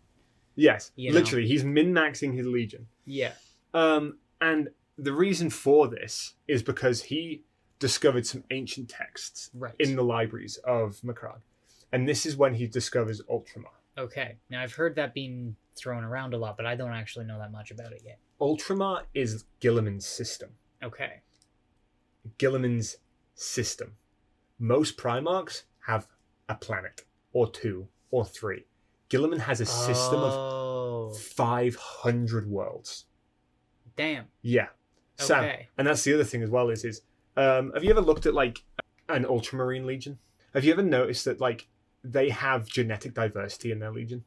Yes, you literally. know. He's min-maxing his legion. Yeah. And the reason for this is because he discovered some ancient texts in the libraries of Macragge. And this is when he discovers Ultramar. Okay. Now, I've heard that being thrown around a lot, but I don't actually know that much about it yet. Ultramar is Guilliman's system. Okay. Guilliman's system. Most Primarchs have a planet, or 2, or 3. Guilliman has a system of 500 worlds. Damn. Yeah. Sam, Okay. and that's the other thing as well is have you ever looked at like an Ultramarine Legion? Have you ever noticed that like they have genetic diversity in their Legion?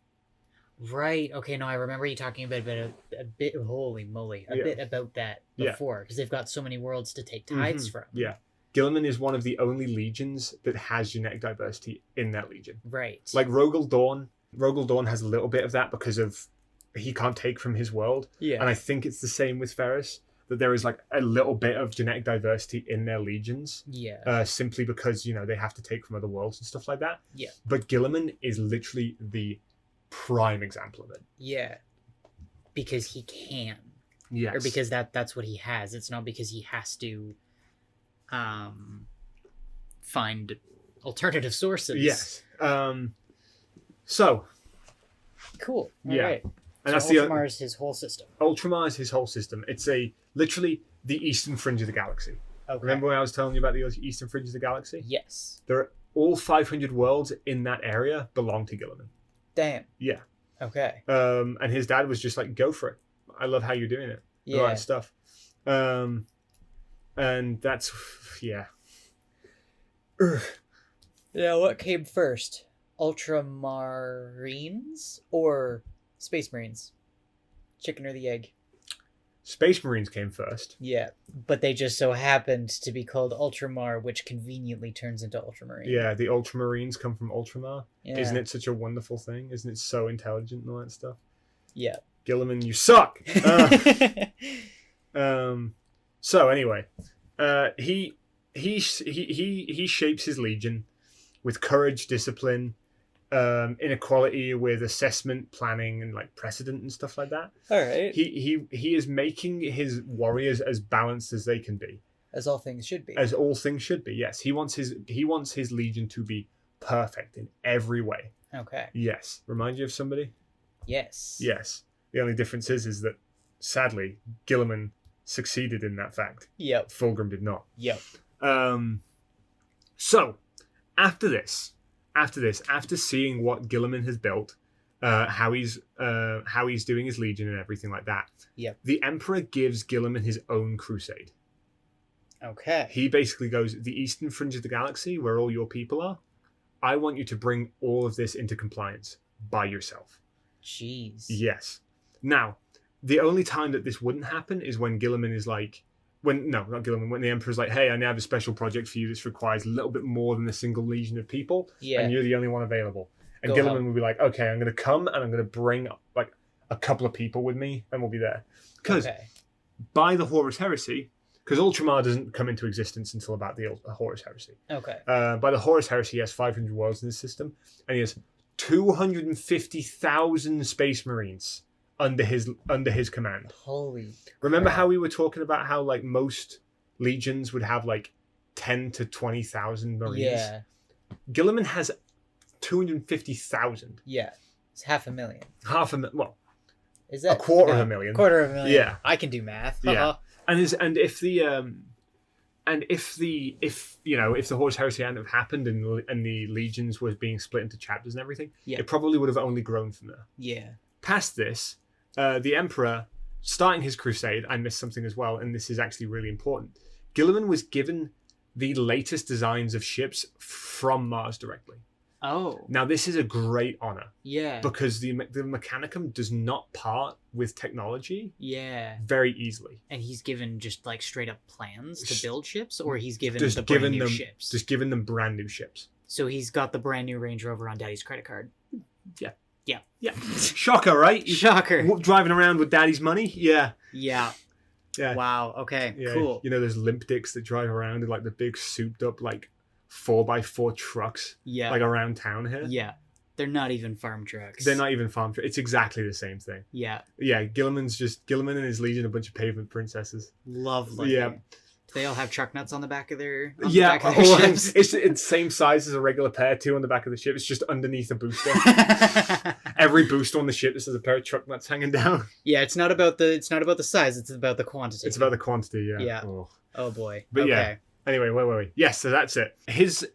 Right. Okay. No, I remember you talking about a bit. Holy moly, a bit about that before, because they've got so many worlds to take tides from. Yeah. Guilliman is one of the only legions that has genetic diversity in their Legion. Right. Like Rogal Dawn. Rogal Dawn has a little bit of that because of he can't take from his world. Yeah. And I think it's the same with Ferris, that there is like a little bit of genetic diversity in their legions. Yeah. Simply because, you know, they have to take from other worlds and stuff like that. Yeah. But Guilliman is literally the prime example of it. Yeah. Because he can. Yes. Or because that's what he has. It's not because he has to find alternative sources. Yes. So. Cool. All yeah. right. And so that's Ultramar is his whole system. Ultramar is his whole system. It's literally the eastern fringe of the galaxy. Okay. Remember when I was telling you about the eastern fringe of the galaxy? Yes. There are all 500 worlds in that area belong to Guilliman. Damn. Yeah. Okay. And his dad was just like, go for it. I love how you're doing it. Yeah. All that stuff. And that's, yeah. Now, what came first? Ultramarines or Space Marines? Chicken or the egg? Space Marines came first. Yeah, but they just so happened to be called Ultramar, which conveniently turns into Ultramarine. Yeah, the Ultramarines come from Ultramar. Yeah. Isn't it such a wonderful thing? Isn't it so intelligent and all that stuff? Yeah. Guilliman, you suck! So anyway, he shapes his legion with courage, discipline, inequality, with assessment, planning, and like precedent and stuff like that. All right. He is making his warriors as balanced as they can be, As all things should be. as all things should be. Yes, he wants his legion to be perfect in every way. Okay. Yes, remind you of somebody? Yes. The only difference is that sadly Guilliman succeeded in that fact. Yep. Fulgrim did not. Yep. So after seeing what Guilliman has built, how he's doing his legion and everything like that, Yep. the Emperor gives Guilliman his own crusade. Okay. He basically goes, the eastern fringe of the galaxy, where all your people are, I want you to bring all of this into compliance by yourself. Jeez. Yes. Now, the only time that this wouldn't happen is when Guilliman is like, when the Emperor's like, hey, I now have a special project for you. This requires a little bit more than a single legion of people, Yeah. and you're the only one available. And Go Guilliman help. would be like, okay, I'm going to come and I'm going to bring like a couple of people with me, and we'll be there. Because Okay. by the Horus Heresy, because Ultramar doesn't come into existence until about the Horus Heresy. Okay. By the Horus Heresy, he has 500 worlds in his system, and he has 250,000 Space Marines under his command. Holy. Remember crap. how we were talking about how like most legions would have like 10 to 20,000 Marines? Yeah. Guilliman has 250,000. Yeah. It's 500,000. Well, Is that a quarter of a million. Quarter of a million. Yeah. I can do math. Yeah. And if the Horus Heresy hadn't have happened and the legions were being split into chapters and everything, Yeah. it probably would have only grown from there. Yeah. Past this, the Emperor, starting his crusade, I missed something as well, and this is actually really important. Guilliman was given the latest designs of ships from Mars directly. Oh. Now, this is a great honor Yeah. because the Mechanicum does not part with technology Yeah. very easily. And he's given just like straight up plans to build ships, or he's given Just the given brand new them, ships. just giving them brand new ships. So he's got the brand new Range Rover on Daddy's credit card. Yeah. Shocker, right? Shocker. Driving around with Daddy's money. Yeah. Yeah. Yeah. Wow. Okay. Yeah. Cool. You know those limp dicks that drive around in like the big souped up like 4x4 trucks Yeah. like around town here. Yeah. They're not even farm trucks. They're not even farm trucks. It's exactly the same thing. Yeah. Yeah. Gilliman and his legion, a bunch of pavement princesses. Lovely. Yeah. Do they all have truck nuts on the back of their Yeah. ships? It's the same size as a regular pair too on the back of the ship. It's just underneath the booster. Every booster on the ship, this is a pair of truck nuts hanging down. Yeah, it's not about the size, it's about the quantity. It's about the quantity, yeah. Yeah. Oh, Oh boy. But okay. yeah. Anyway, where were we? Yes, so that's it. His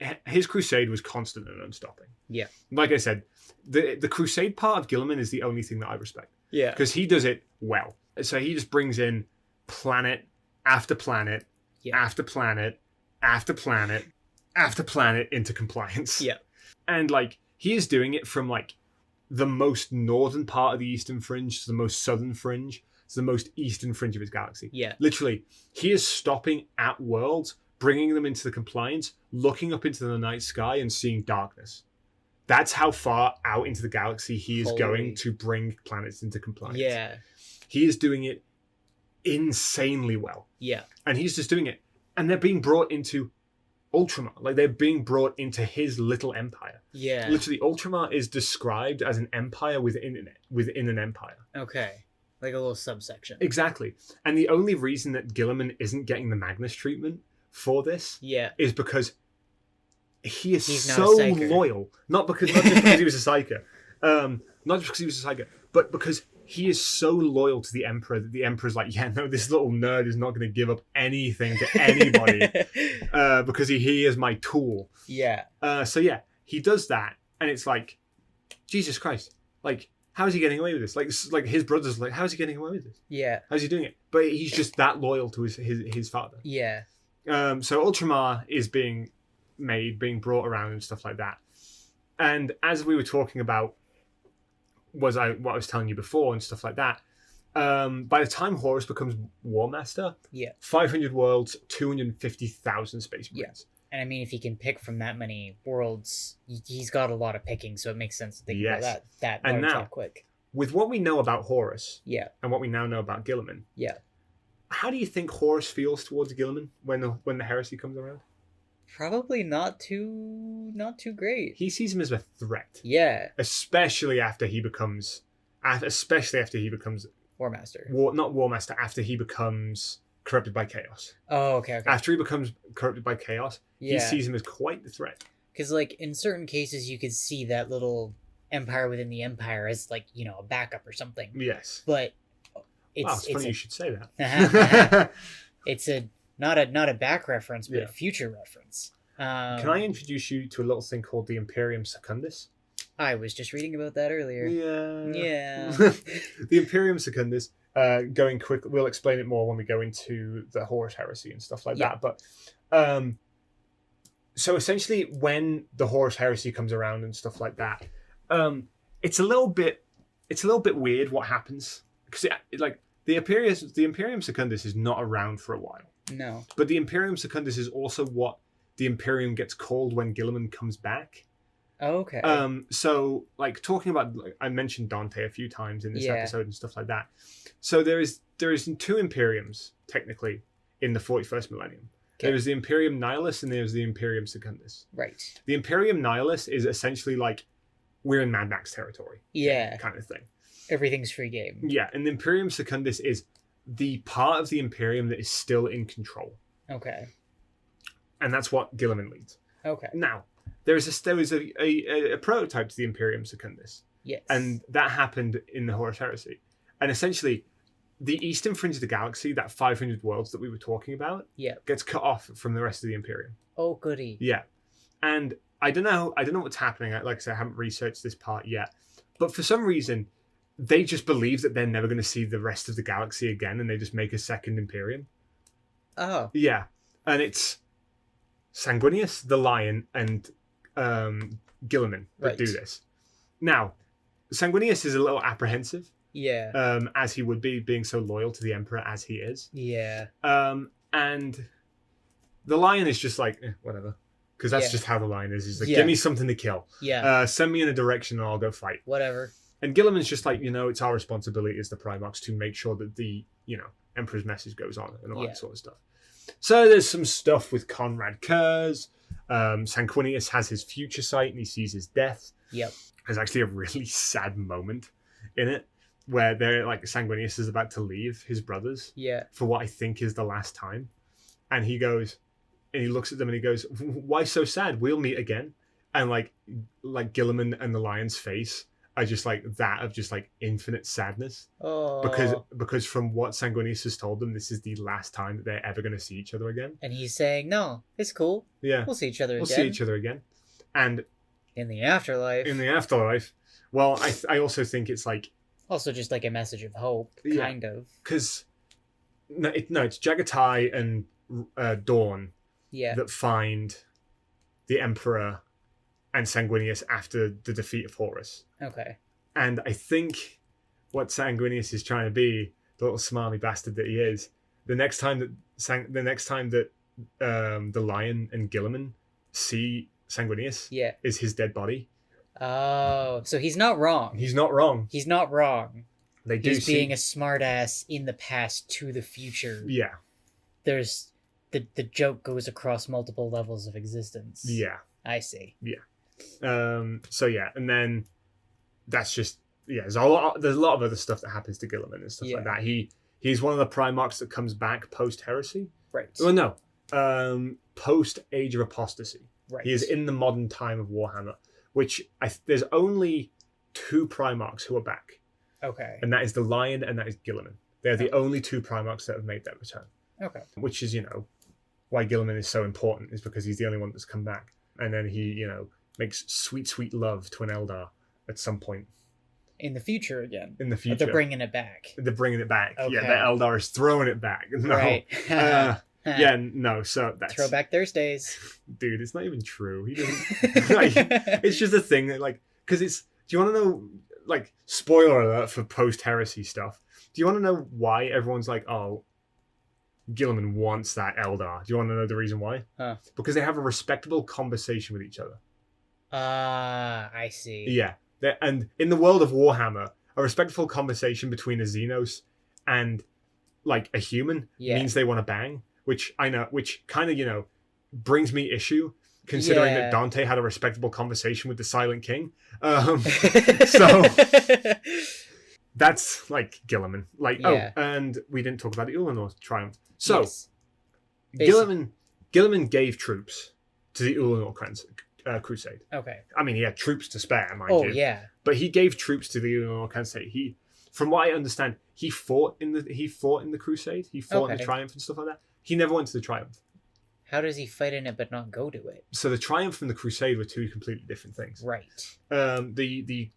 crusade was constant and unstopping. Yeah. Like I said, the crusade part of Guilliman is the only thing that I respect. Yeah. Because he does it well. So he just brings in planet after planet, after planet, after planet, after planet into compliance. Yeah. And like he is doing it from like the most northern part of the eastern fringe to the most southern fringe to the most eastern fringe of his galaxy. Yeah. Literally, he is stopping at worlds, bringing them into the compliance, looking up into the night sky and seeing darkness. That's how far out into the galaxy he is going to bring planets into compliance. Yeah. He is doing it insanely well. Yeah. And he's just doing it. And they're being brought into Ultramar. Like, they're being brought into his little empire. Yeah. Literally, Ultramar is described as an empire within an empire. Okay. Like a little subsection. Exactly. And the only reason that Guilliman isn't getting the Magnus treatment for this is because he's so loyal. Not just because he was a psyker. Not just because he was a psyker, but because he is so loyal to the Emperor that the Emperor's like, yeah, no, this little nerd is not going to give up anything to anybody because he is my tool. Yeah. So yeah, he does that, and it's like, Jesus Christ, like, how is he getting away with this? Like his brother's like, how is he getting away with this? Yeah. How's he doing it? But he's just that loyal to his father. Yeah. So Ultramar is being brought around and stuff like that. And as we were talking about, what I was telling you before and stuff like that, by the time Horus becomes War Master, 500 worlds, 250,000 space marines. And I mean, if he can pick from that many worlds, he's got a lot of picking, so it makes sense to think about that and now, quick. With what we know about Horus, and what we now know about Guilliman, how do you think Horus feels towards Guilliman when the heresy comes around? Probably not too great. He sees him as a threat. Yeah. Especially after he becomes War Master. Not War Master, after he becomes corrupted by chaos. Oh, okay. After he becomes corrupted by chaos, he sees him as quite the threat. Because, like, in certain cases, you could see that little empire within the empire as, like, you know, a backup or something. Yes. But it's funny you should say that. It's not a back reference, but a future reference. Can I introduce you to a little thing called the Imperium Secundus? I was just reading about that earlier. Yeah. The Imperium Secundus, going quick, we'll explain it more when we go into the Horus Heresy and stuff like that. But so essentially, when the Horus Heresy comes around and stuff like that, it's a little bit weird what happens, because the Imperium Secundus is not around for a while. No. But the Imperium Secundus is also what the Imperium gets called when Guilliman comes back. Oh, okay. So, like, talking about, I mentioned Dante a few times in this episode and stuff like that. So there is two Imperiums, technically, in the 41st millennium. Okay. There is the Imperium Nihilus and there's the Imperium Secundus. Right. The Imperium Nihilus is essentially like, we're in Mad Max territory. Yeah. Kind of thing. Everything's free game. Yeah, and the Imperium Secundus is the part of the Imperium that is still in control. Okay. And that's what Guilliman leads. Okay. Now, there was a prototype to the Imperium Secundus. Yes. And that happened in the Horus Heresy. And essentially, the eastern fringe of the galaxy, that 500 worlds that we were talking about, gets cut off from the rest of the Imperium. Oh, goody. Yeah. And I don't know what's happening. Like I said, I haven't researched this part yet. But for some reason, they just believe that they're never going to see the rest of the galaxy again, and they just make a second Imperium. Oh. Yeah. And it's Sanguinius, the lion, and Guilliman that do Right. this. Now, Sanguinius is a little apprehensive, Yeah. as he would be, being so loyal to the Emperor as he is. Yeah. And the Lion is just like, whatever. Because that's Yeah. just how the Lion is. He's like, Yeah. give me something to kill. Yeah. Send me in a direction and I'll go fight. Whatever. And Guilliman's just like, it's our responsibility as the Primarchs to make sure that the, Emperor's message goes on and all Yeah. that sort of stuff. So there's some stuff with Conrad Kurz. Sanguinius has his future sight and he sees his death. Yep. There's actually a really sad moment in it where they're like, Sanguinius is about to leave his brothers Yeah. for what I think is the last time. And he goes, and he looks at them and he goes, why so sad? We'll meet again. And like Guilliman and the Lion's face are just like that of just like infinite sadness. Oh. Because from what Sanguinius has told them, this is the last time that they're ever going to see each other again. And he's saying, no, it's cool. Yeah. We'll see each other We'll again. see each other again. And In the afterlife. in the afterlife, well, I also think it's like, Also just like a message of hope, Yeah. kind of. because it's Jagatai and Dawn Yeah. that find the Emperor and Sanguinius after the defeat of Horus. Okay. And I think what Sanguinius is trying to be, the little smarmy bastard that he is, the next time that the Lion and Guilliman see Sanguinius Yeah. is his dead body. Oh, so he's not wrong. He's not wrong. He's not wrong. They do He's see, being a smartass in the past to the future. yeah, There's the joke goes across multiple levels of existence. yeah. I see. So yeah, and then that's just there's a lot of other stuff that happens to Guilliman and stuff like Yeah. that. He's one of the Primarchs that comes back post heresy. Right. Well, no, post Age of Apostasy. Right. He is in the modern time of Warhammer, which there's only 2 Primarchs who are back, Okay. and that is the Lion and that is Guilliman. They're the only 2 Primarchs that have made that return. Okay. Which is why Guilliman is so important, is because he's the only one that's come back, and then he makes sweet love to an Eldar at some point In the future again. in the But future. they're bringing it back. They're bringing it back. Okay. Yeah, the Eldar is throwing it back. No. Right. Yeah, no. So that's Throwback Thursdays. dude. It's not even true. He doesn't. Like, it's just a thing that because it's. Do you want to know spoiler alert for post heresy stuff? Do you want to know why everyone's like, oh, Guilliman wants that Eldar? Do you want to know the reason why? Huh. Because they have a respectable conversation with each other. I see. Yeah. And in the world of Warhammer, a respectful conversation between a Xenos and a human means they want to bang, which kind of, brings me issue, considering that Dante had a respectable conversation with the Silent King. So that's Guilliman. Yeah. And we didn't talk about the Ulanor triumph. So Yes. Guilliman gave troops to the Ulanor crusade. Okay. I mean, he had troops to spare, mind Oh you. yeah. But he gave troops to the Ulanor crusade. From what I understand, he fought in the crusade. He fought in Okay. the triumph and stuff like that. He never went to the triumph. How does he fight in it but not go to it? So the triumph and the crusade were 2 completely different things. Right. The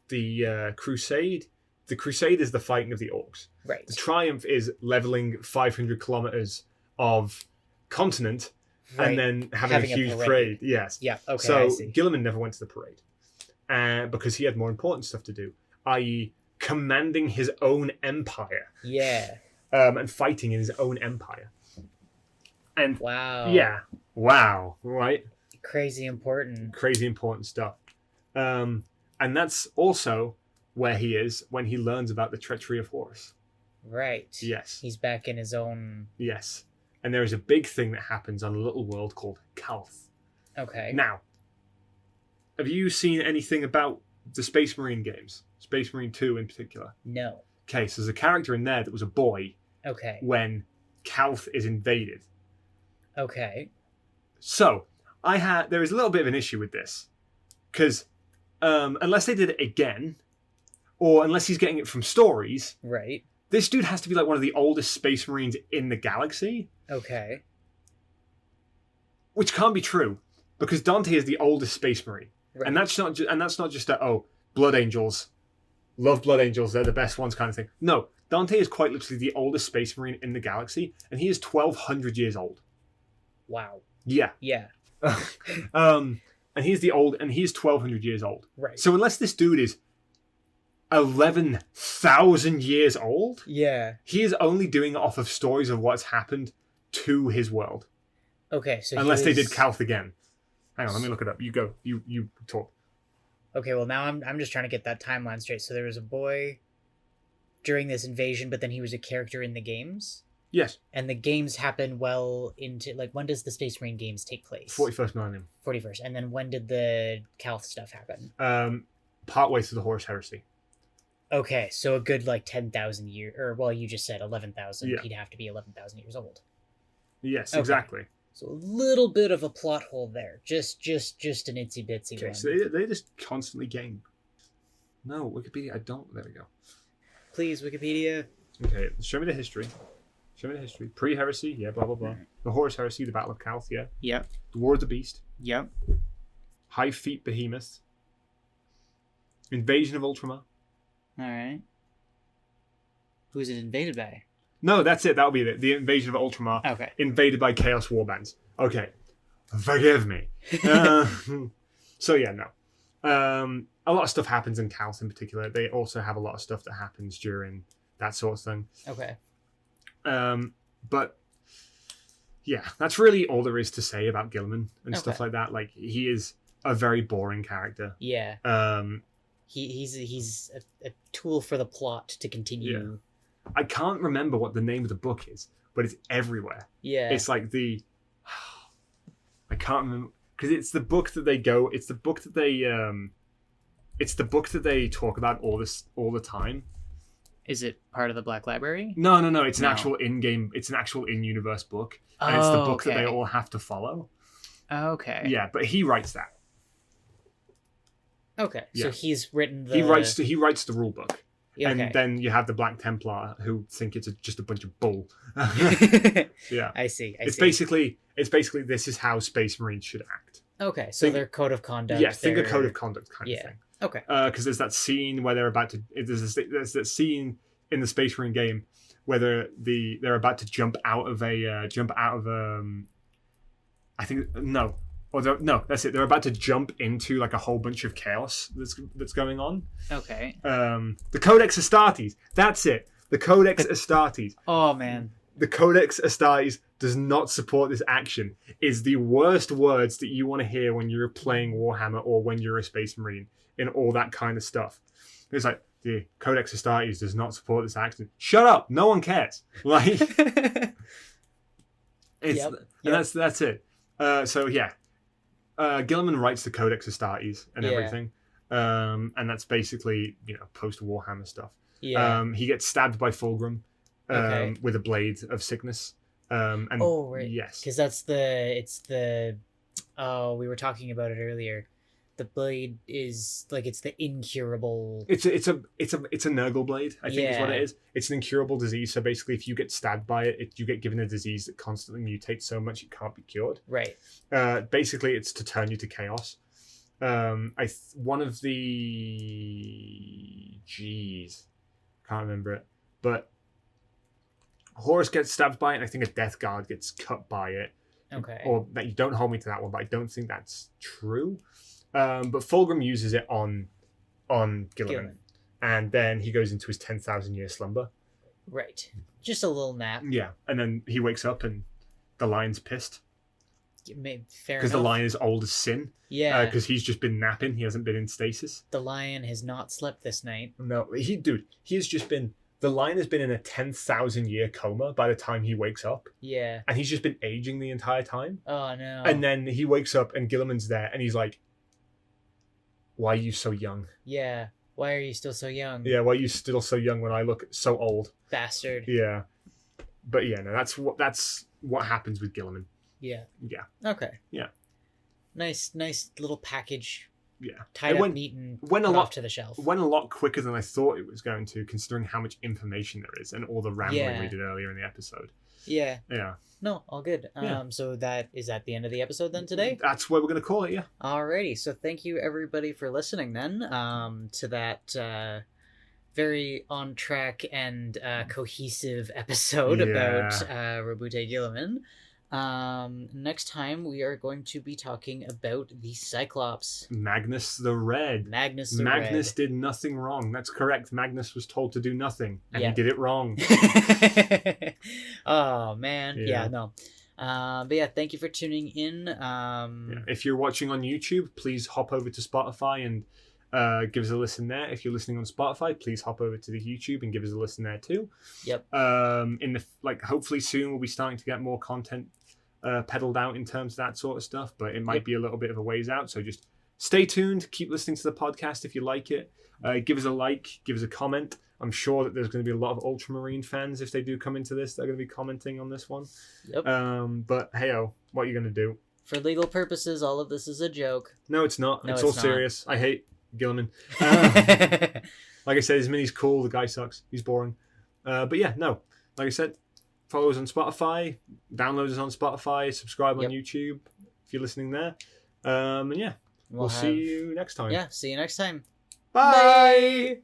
crusade. The crusade is the fighting of the orcs. Right. The triumph is leveling 500 kilometers of continent Right. and then having a huge parade. parade. Yes. Yeah. Okay. So I see. Guilliman never went to the parade because he had more important stuff to do, i.e., commanding his own empire Yeah. and fighting in his own empire. And Wow. yeah, wow, right? Crazy important. Crazy important stuff. And that's also where he is when he learns about the treachery of Horus. Right. Yes, He's back in his own. yes. And there is a big thing that happens on a little world called Kalth. Okay. Now, have you seen anything about the Space Marine games? Space Marine 2 in particular? No. Okay, so there's a character in there that was a boy Okay. when Kalth is invaded. Okay. So, there is a little bit of an issue with this. Because unless they did it again, or unless he's getting it from stories, Right. this dude has to be one of the oldest Space Marines in the galaxy. Okay. Which can't be true, because Dante is the oldest Space Marine. Right. And that's not just a, Blood Angels, love Blood Angels, they're the best ones kind of thing. No, Dante is quite literally the oldest Space Marine in the galaxy, and he is 1,200 years old. Wow. Yeah. Yeah. And and he's 1,200 years old. Right. So unless this dude is 11,000 years old, yeah. he is only doing it off of stories of what's happened to his world. Okay, so unless they did Calth again. Hang on, let me look it up. You go. You talk. Okay, well now I'm just trying to get that timeline straight. So there was a boy during this invasion, but then he was a character in the games. Yes. And the games happen well into like when does the Space Marine games take place? 41st millennium. 41st, and then when did the Calth stuff happen? Partway through the Horus Heresy. Okay, so a good like 10,000 years, or well, you just said 11,000. Yeah. He'd have to be 11,000 years old. Yes, Okay. exactly. So a little bit of a plot hole there, just an itsy bitsy Okay, one. so they just constantly getting. No, Wikipedia. I don't. There we go. Please, Wikipedia. Okay, show me the history. Pre-heresy, yeah, blah blah blah. The Horus Heresy, the Battle of Calth, yeah. Yep. The War of the Beast. Yep. High Feet Behemoth. Invasion of Ultramar. All right. Who's it invaded by? No, that's it. That'll be it. The Invasion of Ultramar. Okay. Invaded by Chaos Warbands. Okay. Forgive me. So yeah, no. A lot of stuff happens in Calth in particular. They also have a lot of stuff that happens during that sort of thing. Okay. But yeah, that's really all there is to say about Guilliman and stuff Okay. like that. Like, he is a very boring character. Yeah. Um, He's a tool for the plot to continue. I can't remember what the name of the book is, but it's everywhere. Yeah. It's like I can't remember, because it's the book that they go. It's the book that they. It's the book that they talk about all the time. Is it part of the Black Library? No. It's an No. actual in-game. It's an actual in-universe book, and it's the book that they all have to follow. Okay. Yeah, but he writes that. Okay. Yeah. So he's written the. He writes the rule book, Okay. and then you have the Black Templar who think it's just a bunch of bull. Yeah, I see. it's basically this is how Space Marines should act. Okay, so their code of conduct. Yeah, think a code of conduct kind of thing. Okay. Because there's that scene where they're about to. There's that scene in the Space Marine game where they're about to jump out of I think no. No, that's it. They're about to jump into like a whole bunch of chaos that's going on. Okay. The Codex Astartes. That's it. The Codex Astartes. Oh man. The Codex Astartes does not support this action. Is the worst words that you want to hear when you're playing Warhammer or when you're a Space Marine and all that kind of stuff. It's like, the Codex Astartes does not support this action. Shut up. No one cares. Like, Yep. That's it. So yeah. Guilliman writes the Codex Astartes and everything, and that's basically post Warhammer stuff. Yeah. He gets stabbed by Fulgrim with a blade of sickness. And right. Yes, Because we were talking about it earlier. The blade is like it's the incurable. It's a Nurgle blade. I think is what it is. It's an incurable disease. So basically, if you get stabbed by it, you get given a disease that constantly mutates so much it can't be cured. Right. Basically, it's to turn you to chaos. One of the can't remember it, but Horus gets stabbed by it, and I think a Death Guard gets cut by it. Okay. Or that you don't hold me to that one, but I don't think that's true. But Fulgrim uses it on Guilliman, and then he goes into his 10,000 year slumber. Right. Just a little nap. Yeah, and then he wakes up and the lion's pissed Fair because the enough. lion is old as sin. Yeah. Because he's just been napping. He hasn't been in stasis. The lion has not slept this night. No, the lion has been in a 10,000 year coma by the time he wakes up, Yeah. and he's just been aging the entire time. Oh no. And then he wakes up and Guilliman's there, and he's like, "Why are you so young? Yeah. Why are you still so young? Yeah, why are you still so young when I look so old?" Bastard. Yeah, but yeah, no, that's what happens with Guilliman. Yeah. Yeah. Okay. Yeah. Nice little package. Yeah, Tied It up neat and went a put lot off to the shelf. went a lot quicker than I thought it was going to, considering how much information there is and all the rambling we did earlier in the episode. Yeah. Yeah, No, all good. Yeah. So that is at the end of the episode then today. that's what we're gonna call it. Yeah. Alrighty. So thank you everybody for listening then to that very on track and cohesive episode Yeah. about Roboute Guilliman. Next time we are going to be talking about the Cyclops. Magnus the Red. Magnus the Magnus Red. did nothing wrong. That's correct. Magnus was told to do nothing, and Yeah. he did it wrong. Oh man, Yeah. no. But yeah, thank you for tuning in. Yeah. If you're watching on YouTube, please hop over to Spotify and give us a listen there. If you're listening on Spotify, please hop over to the YouTube and give us a listen there too. Yep. Hopefully soon we'll be starting to get more content pedaled out in terms of that sort of stuff, but it might be a little bit of a ways out. So just stay tuned. Keep listening to the podcast if you like it. Give us a like. Give us a comment. I'm sure that there's going to be a lot of Ultramarine fans if they do come into this. They're going to be commenting on this one. Yep. But hey-oh, what are you going to do? For legal purposes, all of this is a joke. No, it's not. No, it's it's all not. serious. I hate Guilliman. Like I said, his mini's cool. The guy sucks. He's boring. But yeah, no. Like I said, follow us on Spotify. Download us on Spotify. Subscribe on YouTube if you're listening there. And yeah, we'll see you next time. Yeah, see you next time. Bye!